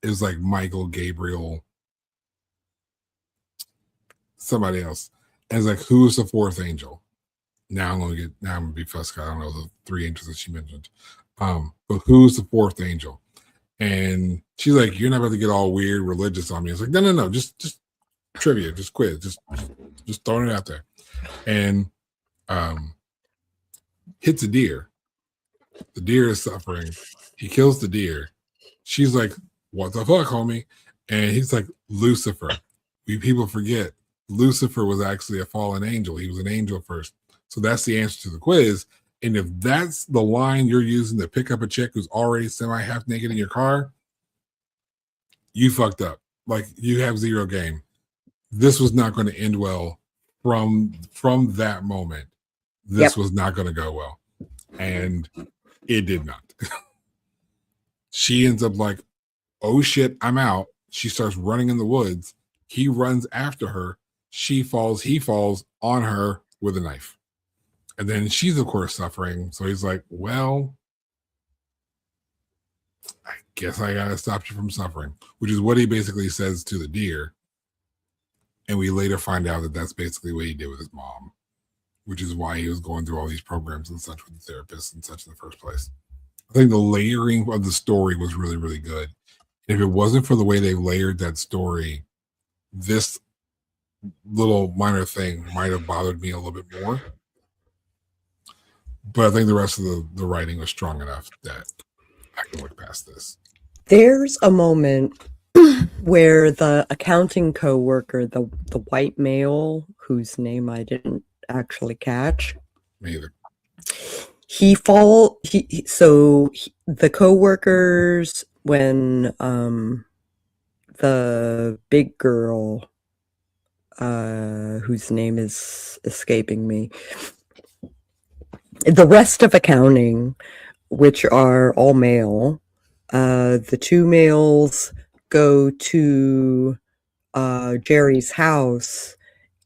is like Michael, Gabriel, somebody else. And it's like, who's the 4th angel? Now I'm gonna be fussed. I don't know the 3 angels that she mentioned. But who's the 4th angel? And she's like, you're not about to get all weird religious on me. It's like, no, just trivia, just quiz, just throwing it out there. And hits a deer. The deer is suffering. He kills the deer. She's like, what the fuck, homie? And he's like, Lucifer. People forget Lucifer was actually a fallen angel. He was an angel first. So that's the answer to the quiz. And if that's the line you're using to pick up a chick who's already semi-half naked in your car, you fucked up. Like, you have 0 game. This was not going to end well from that moment. This was not going to go well. And it did not. She ends up like, oh shit, I'm out. She starts running in the woods. He runs after her. He falls on her with a knife. And then she's, of course, suffering. So he's like, well, I guess I got to stop you from suffering, which is what he basically says to the deer. And we later find out that that's basically what he did with his mom, which is why he was going through all these programs and such with the therapist and such in the first place. I think the layering of the story was really, really good. If it wasn't for the way they layered that story, this little minor thing might have bothered me a little bit more. But I think the rest of the writing was strong enough that I can look past this. There's a moment where the accounting coworker, the white male whose name I didn't actually catch, Me either. The coworkers, when the big girl, whose name is escaping me, the rest of accounting, which are all male, the 2 males go to Jerry's house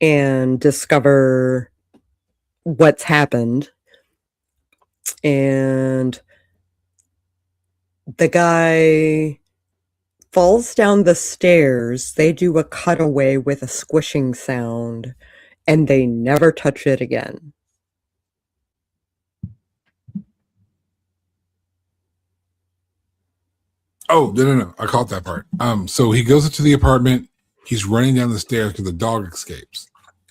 and discover what's happened. And the guy falls down the stairs. They do a cutaway with a squishing sound, and they never touch it again. Oh, no. I caught that part. So he goes into the apartment. He's running down the stairs because the dog escapes.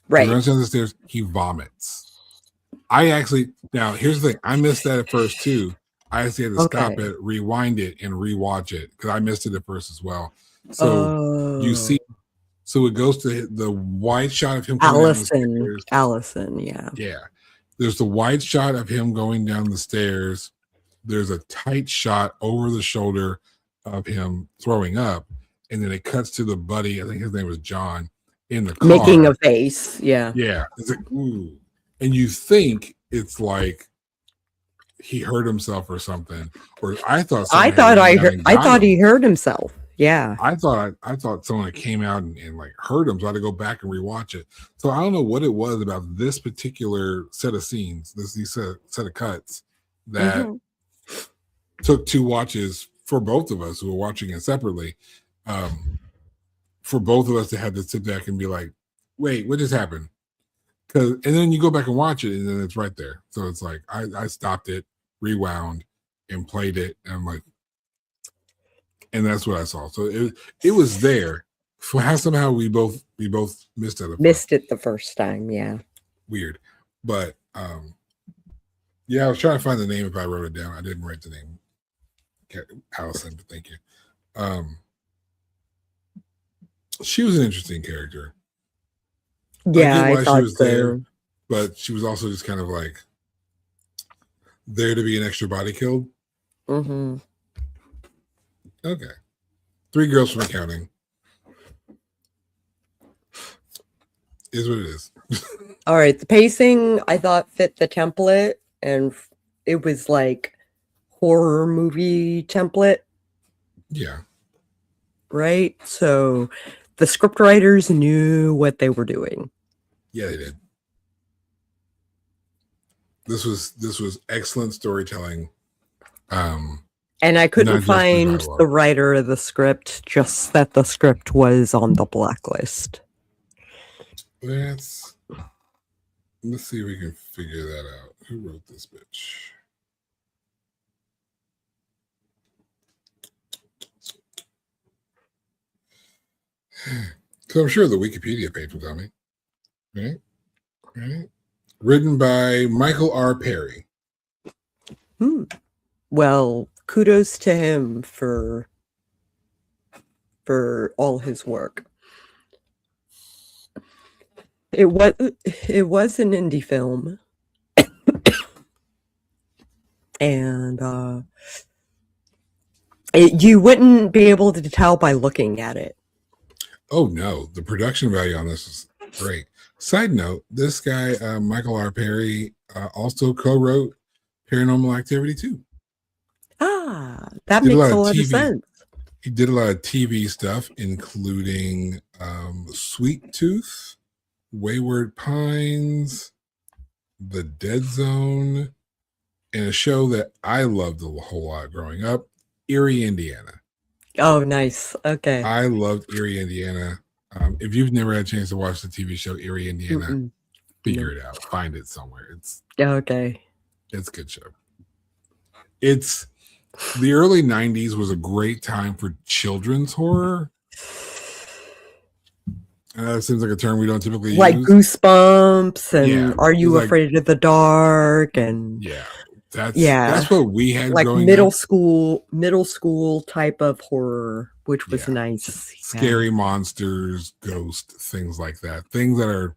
Right. He runs down the stairs. He vomits. Now here's the thing. I missed that at first too. I actually had to stop it, rewind it, and rewatch it because I missed it at first as well. So you see, so it goes to the wide shot of him coming down the stairs. Allison, yeah. Yeah. There's the wide shot of him going down the stairs. There's a tight shot over the shoulder of him throwing up. And then it cuts to the buddy, I think his name was John, in the car. Making a face, yeah. Yeah. It's like, ooh. And you think it's like he hurt himself or something. Or I thought he hurt himself. Yeah. I thought someone came out and like hurt him. So I had to go back and rewatch it. So I don't know what it was about this particular set of scenes, these set of cuts that took 2 watches for both of us who were watching it separately. For both of us to have to sit back and be like, wait, what just happened? And then you go back and watch it and then it's right there. So it's like I stopped it, rewound, and played it, and I'm like, and that's what I saw. So it was there. For how somehow we both missed it. Missed it the first time, yeah. Weird. But yeah, I was trying to find the name if I wrote it down. I didn't write the name. Allison, but thank you. She was an interesting character. Yeah, I thought she was there, but she was also just kind of like there to be an extra body killed. Mm-hmm. Okay. 3 girls from accounting. Is what it is. All right, the pacing I thought fit the template, and it was like horror movie template, Yeah. right? So the scriptwriters knew what they were doing. Yeah, they did. This was excellent storytelling. And I couldn't Not just through find dialogue. the writer of the script, just that the script was on the blacklist. Let's see if we can figure that out. Who wrote this bitch? Because I'm sure the Wikipedia page will tell me. Right? Written by Michael R. Perry. Well, kudos to him for all his work. It was an indie film. And you wouldn't be able to tell by looking at it. Oh no, the production value on this is great. Side note, this guy, Michael R. Perry, also co-wrote Paranormal Activity 2. That makes a lot of sense. He did a lot of TV stuff, including Sweet Tooth, Wayward Pines, The Dead Zone, and a show that I loved a whole lot growing up, Erie, Indiana. Oh, nice. Okay. I loved Erie, Indiana. If you've never had a chance to watch the TV show Erie, Indiana, figure it out. Find it somewhere. It's okay. It's a good show. It's the early 90s was a great time for children's horror. That seems like a term we don't typically like use. Goosebumps and Are You Afraid of the Dark? And that's what we had like growing middle up. middle school type of horror, which was nice. Scary monsters, ghosts, things like that. Things that are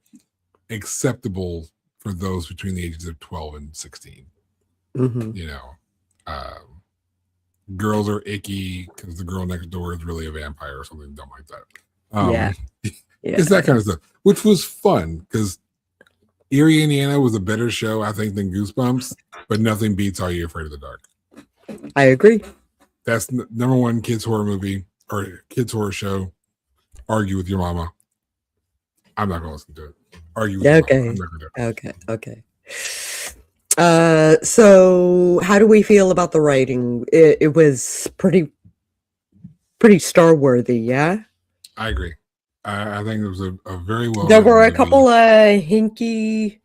acceptable for those between the ages of 12 and 16. You know, girls are icky because the girl next door is really a vampire or something dumb like that. It's that kind of stuff, which was fun because Erie, Indiana was a better show, I think, than Goosebumps, but nothing beats Are You Afraid of the Dark? I agree. That's number one kids horror movie or kids horror show. Argue with your mama. I'm not going to listen to it. Argue with your mama. I'm not gonna do it. Okay. So how do we feel about the writing? It was pretty star-worthy, yeah? I agree. I think it was a very well. There were a couple of hinky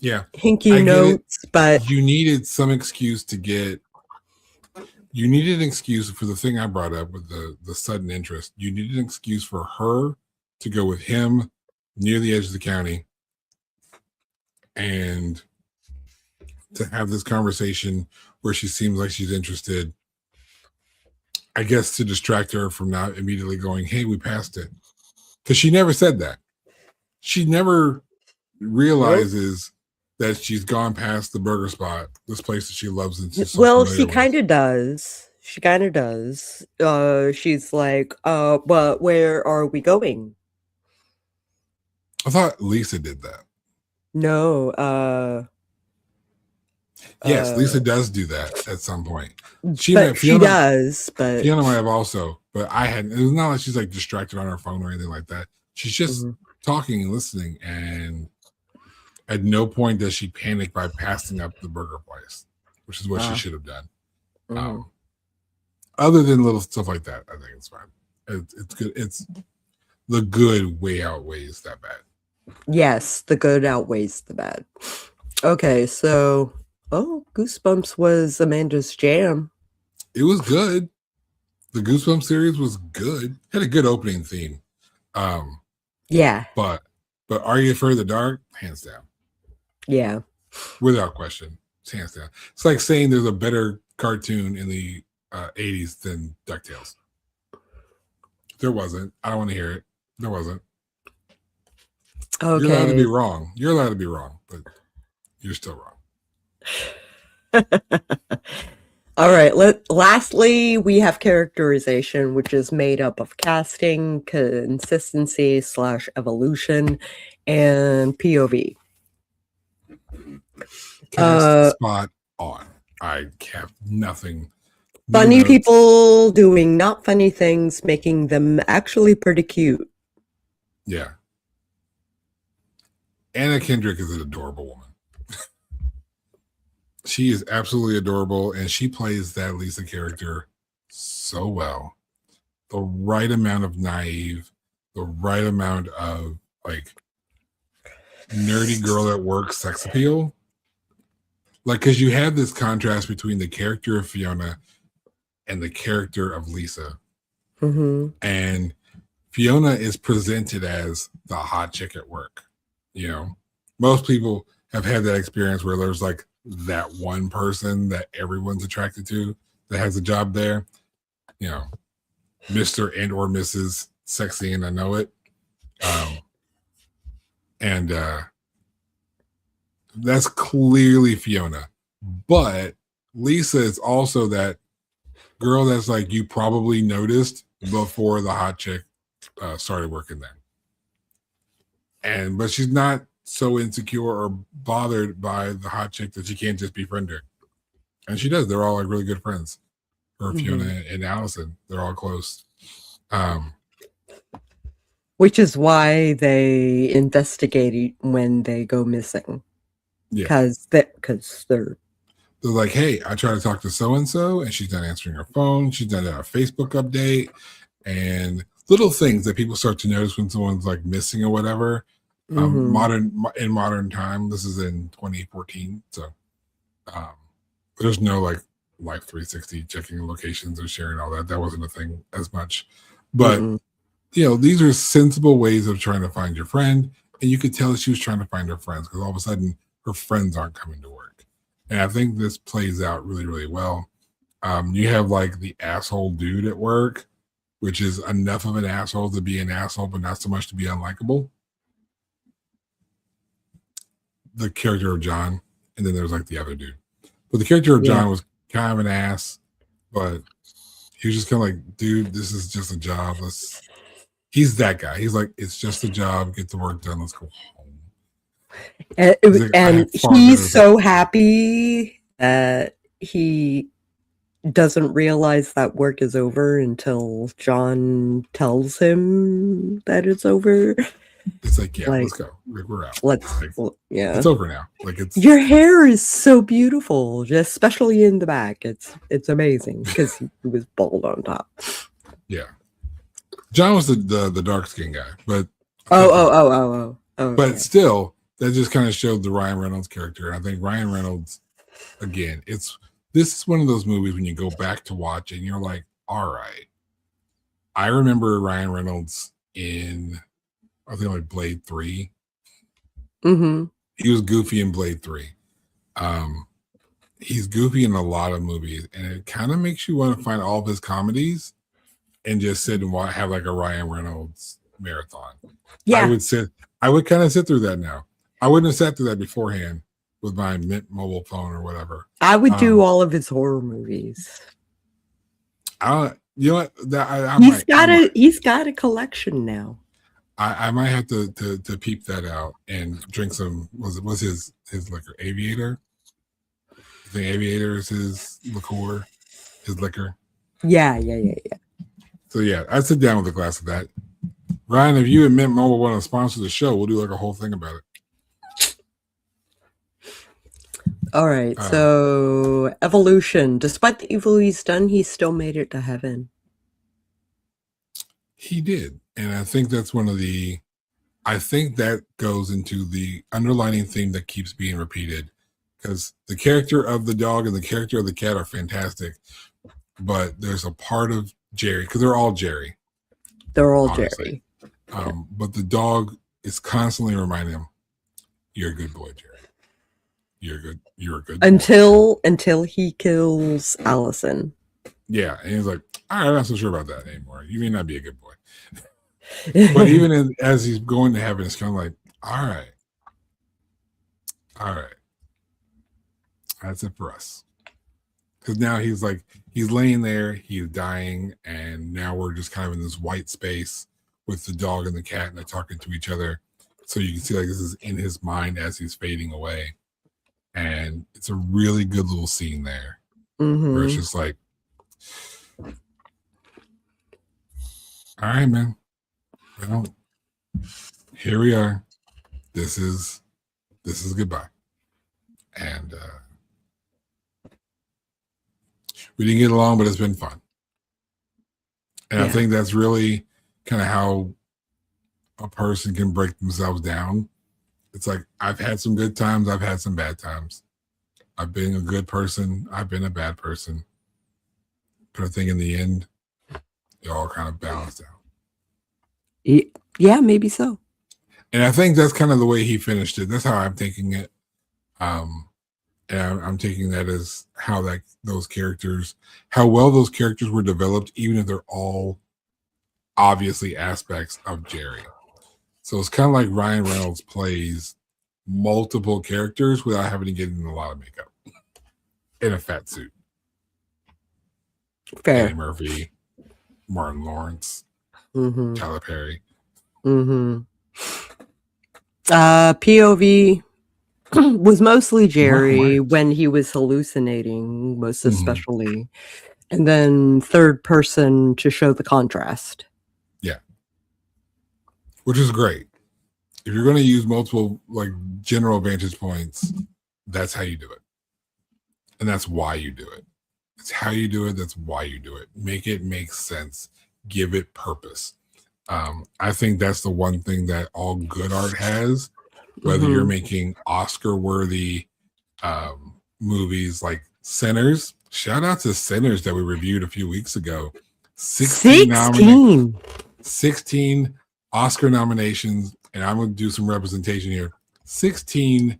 notes, but you needed some excuse to get. You needed an excuse for the thing I brought up with the sudden interest. You needed an excuse for her to go with him near the edge of the county and to have this conversation where she seems like she's interested. I guess to distract her from not immediately going, "Hey, we passed it." Because she never said that. She never realizes that she's gone past the burger spot, this place that she loves. And she kind of does. She kind of does. She's like, but where are we going? I thought Lisa did that. No. Yes, Lisa does do that at some point. She does, but Fiona might have also. But I hadn't. It was not like she's like distracted on her phone or anything like that. She's just talking and listening, and at no point does she panic by passing up the burger place, which is what she should have done. Other than little stuff like that, I think it's fine. It's good. It's the good way outweighs that bad. Yes, the good outweighs the bad. Okay, so Goosebumps was Amanda's jam. It was good. The Goosebumps series was good. Had a good opening theme. But Are You Afraid of the Dark? Hands down. Yeah. Without question. It's hands down. It's like saying there's a better cartoon in the 80s than DuckTales. There wasn't. I don't want to hear it. There wasn't. Okay. You're allowed to be wrong. You're allowed to be wrong, but you're still wrong. All right. Lastly, we have characterization, which is made up of casting, consistency / evolution, and POV. Cast spot on. I have nothing. Funny people doing not funny things, making them actually pretty cute. Yeah. Anna Kendrick is an adorable woman. She is absolutely adorable, and she plays that Lisa character so well. The right amount of naive, the right amount of like nerdy girl at work sex appeal. Like, because you have this contrast between the character of Fiona and the character of Lisa. Mm-hmm. And Fiona is presented as the hot chick at work. You know, most people have had that experience where there's like that one person that everyone's attracted to that has a job there. You know, Mr. and or Mrs. Sexy and I know it. And that's clearly Fiona. But Lisa is also that girl that's like you probably noticed before the hot chick started working there. But she's not so insecure or bothered by the hot chick that she can't just befriend her. And she does. They're all like really good friends. Or Fiona and Allison. They're all close. Which is why they investigate when they go missing. Yeah. Because they're like, hey, I tried to talk to so-and-so and she's not answering her phone. She's not at a Facebook update. And little things that people start to notice when someone's like missing or whatever. In modern time, this is in 2014. So there's no like Life 360 checking locations or sharing all that. That wasn't a thing as much. But you know, these are sensible ways of trying to find your friend. And you could tell that she was trying to find her friends because all of a sudden her friends aren't coming to work. And I think this plays out really, really well. You have like the asshole dude at work, which is enough of an asshole to be an asshole, but not so much to be unlikable. The character of John, and then there's like the other dude. But the character of John was kind of an ass, but he was just kind of like, dude, this is just a job. He's that guy. He's like, it's just a job. Get the work done. Let's go home. And he's so happy that he doesn't realize that work is over until John tells him that it's over. It's like, yeah, let's go. We're out. It's over now. Like your hair is so beautiful, especially in the back. It's amazing because he was bald on top. Yeah, John was the dark skinned guy, but but still, that just kind of showed the Ryan Reynolds character. And I think Ryan Reynolds, again, this is one of those movies when you go back to watch it and you're like, all right, I remember Ryan Reynolds in, I think like Blade 3. He was goofy in Blade 3. He's goofy in a lot of movies, and it kind of makes you want to find all of his comedies and just sit and have like a Ryan Reynolds marathon. Yeah, I would kind of sit through that now. I wouldn't have sat through that beforehand with my Mint mobile phone or whatever. I would do all of his horror movies. You know what? He's got a collection now. I might have to peep that out and drink some. Was his liquor Aviator? I think Aviator is his liqueur, his liquor. Yeah. So yeah, I'd sit down with a glass of that. Ryan, if you and Mint Mobile want to sponsor the show, we'll do like a whole thing about it. All right. So evolution. Despite the evil he's done, he still made it to heaven. He did. And I think that's I think that goes into the underlining theme that keeps being repeated, because the character of the dog and the character of the cat are fantastic. But there's a part of Jerry, because they're all Jerry. They're all honestly. Jerry. But the dog is constantly reminding him, you're a good boy, Jerry. You're a good boy. Until he kills Allison. Yeah. And he's like, all right, I'm not so sure about that anymore. You may not be a good boy. But even as he's going to heaven, it's kind of like, all right, that's it for us. because now he's laying there, he's dying, and now we're just kind of in this white space with the dog and the cat, and they're talking to each other. So you can see like this is in his mind as he's fading away, and it's a really good little scene there where it's just like, all right, man. Well, here we are. This is goodbye. And we didn't get along, but it's been fun. And I think that's really kind of how a person can break themselves down. It's like, I've had some good times, I've had some bad times. I've been a good person, I've been a bad person. But I think in the end, it all kind of balanced out. Yeah, maybe so. And I think that's kind of the way he finished it. That's how I'm taking it. And I'm taking that as how how well those characters were developed, even if they're all obviously aspects of Jerry. So it's kind of like Ryan Reynolds plays multiple characters without having to get in a lot of makeup in a fat suit. Fair. Eddie Murphy, Martin Lawrence, Tyler Perry. POV was mostly Jerry when he was hallucinating, most especially. And then third person to show the contrast. Yeah. Which is great. If you're going to use multiple like general vantage points, that's how you do it. And that's why you do it. It's how you do it. That's why you do it. Make it make sense. Give it purpose. I think that's the one thing that all good art has, whether you're making Oscar-worthy movies like Sinners. Shout out to Sinners that we reviewed a few weeks ago. 16 Oscar nominations, and I'm going to do some representation here. 16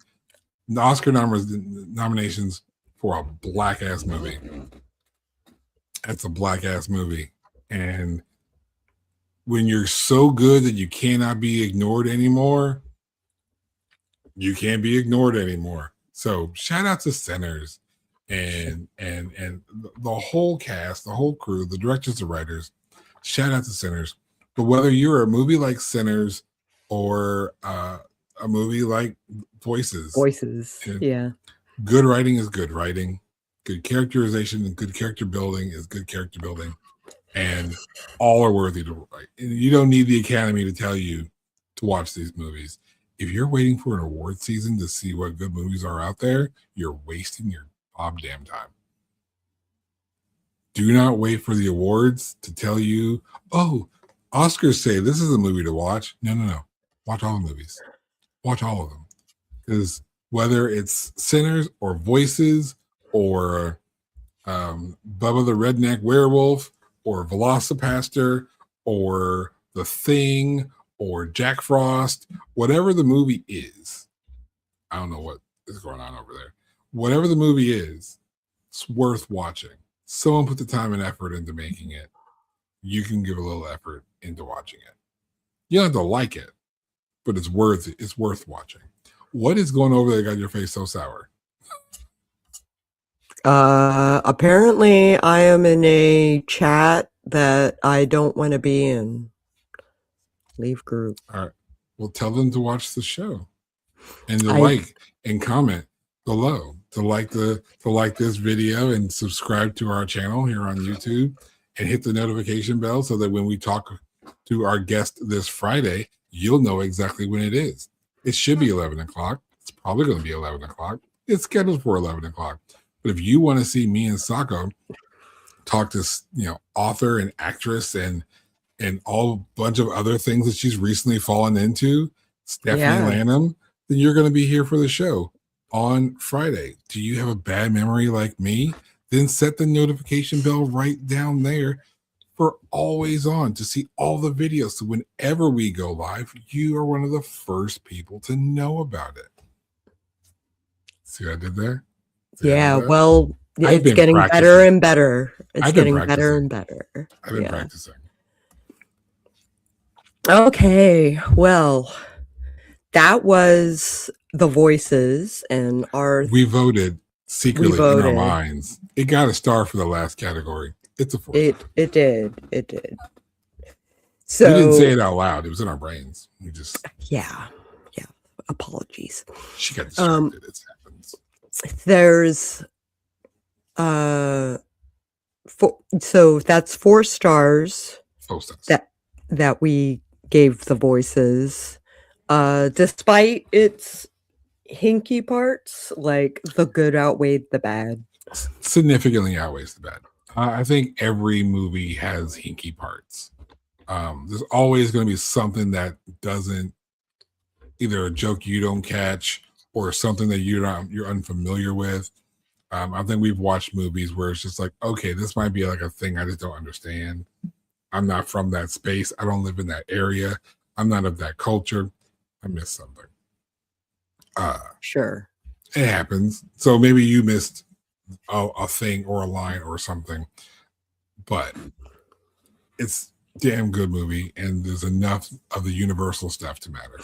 Oscar nominations for a black-ass movie. That's a black-ass movie. And when you're so good that you cannot be ignored anymore, you can't be ignored anymore. So shout out to Sinners and the whole cast, the whole crew, the directors, the writers. Shout out to Sinners. But whether you're a movie like Sinners or a movie like Voices, yeah, good writing is good writing. Good characterization and good character building is good character building. And all are worthy to write. And you don't need the Academy to tell you to watch these movies. If you're waiting for an award season to see what good movies are out there, you're wasting your damn time. Do not wait for the awards to tell you, oh, Oscars say this is a movie to watch. No. Watch all the movies. Watch all of them. Because whether it's Sinners or Voices or Bubba the Redneck Werewolf or Velocipaster or The Thing or Jack Frost, whatever the movie is, I don't know what is going on over there. Whatever the movie is, it's worth watching. Someone put the time and effort into making it. You can give a little effort into watching it. You don't have to like it, but it's worth watching. What is going over there that got your face so sour? Apparently I am in a chat that I don't want to be in. Leave group. All right. Well, tell them to watch the show and to like and comment below, to like this video and subscribe to our channel here on YouTube and hit the notification bell so that when we talk to our guest this Friday, you'll know exactly when it is. It should be 11 o'clock. It's probably going to be 11 o'clock. It's scheduled for 11 o'clock. But if you want to see me and Sako talk to, author and actress and all bunch of other things that she's recently fallen into, Stephanie Lanham, then you're going to be here for the show on Friday. Do you have a bad memory like me? Then set the notification bell right down there for always on to see all the videos. So whenever we go live, you are one of the first people to know about it. See what I did there? Well, it's getting better and better. It's getting better and better. I've been practicing. Okay, well, that was the Voices and our... We voted secretly in our voted. minds, it got a star for the last category. It's a 4 It star. it did. It did. We didn't say So it out loud. It was in our brains. We just yeah. Apologies. she got distracted. It happens. There's so that's 4 stars Post us. that we gave the voices. Despite its hinky parts, like the good outweighed the bad. Significantly outweighs the bad. I think every movie has hinky parts. There's always going to be something that doesn't, either a joke you don't catch or something that you're unfamiliar with. I think we've watched movies where it's just like, okay, this might be like a thing I just don't understand. I'm not from that space. I don't live in that area. I'm not of that culture. I missed something. Sure. It happens. So maybe you missed a thing or a line or something, but it's damn good movie, and there's enough of the universal stuff to matter.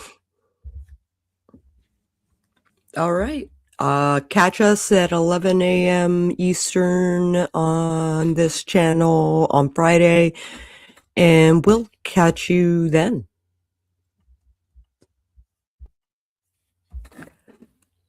All right. Catch us at 11 a.m. Eastern on this channel on Friday, and we'll catch you then.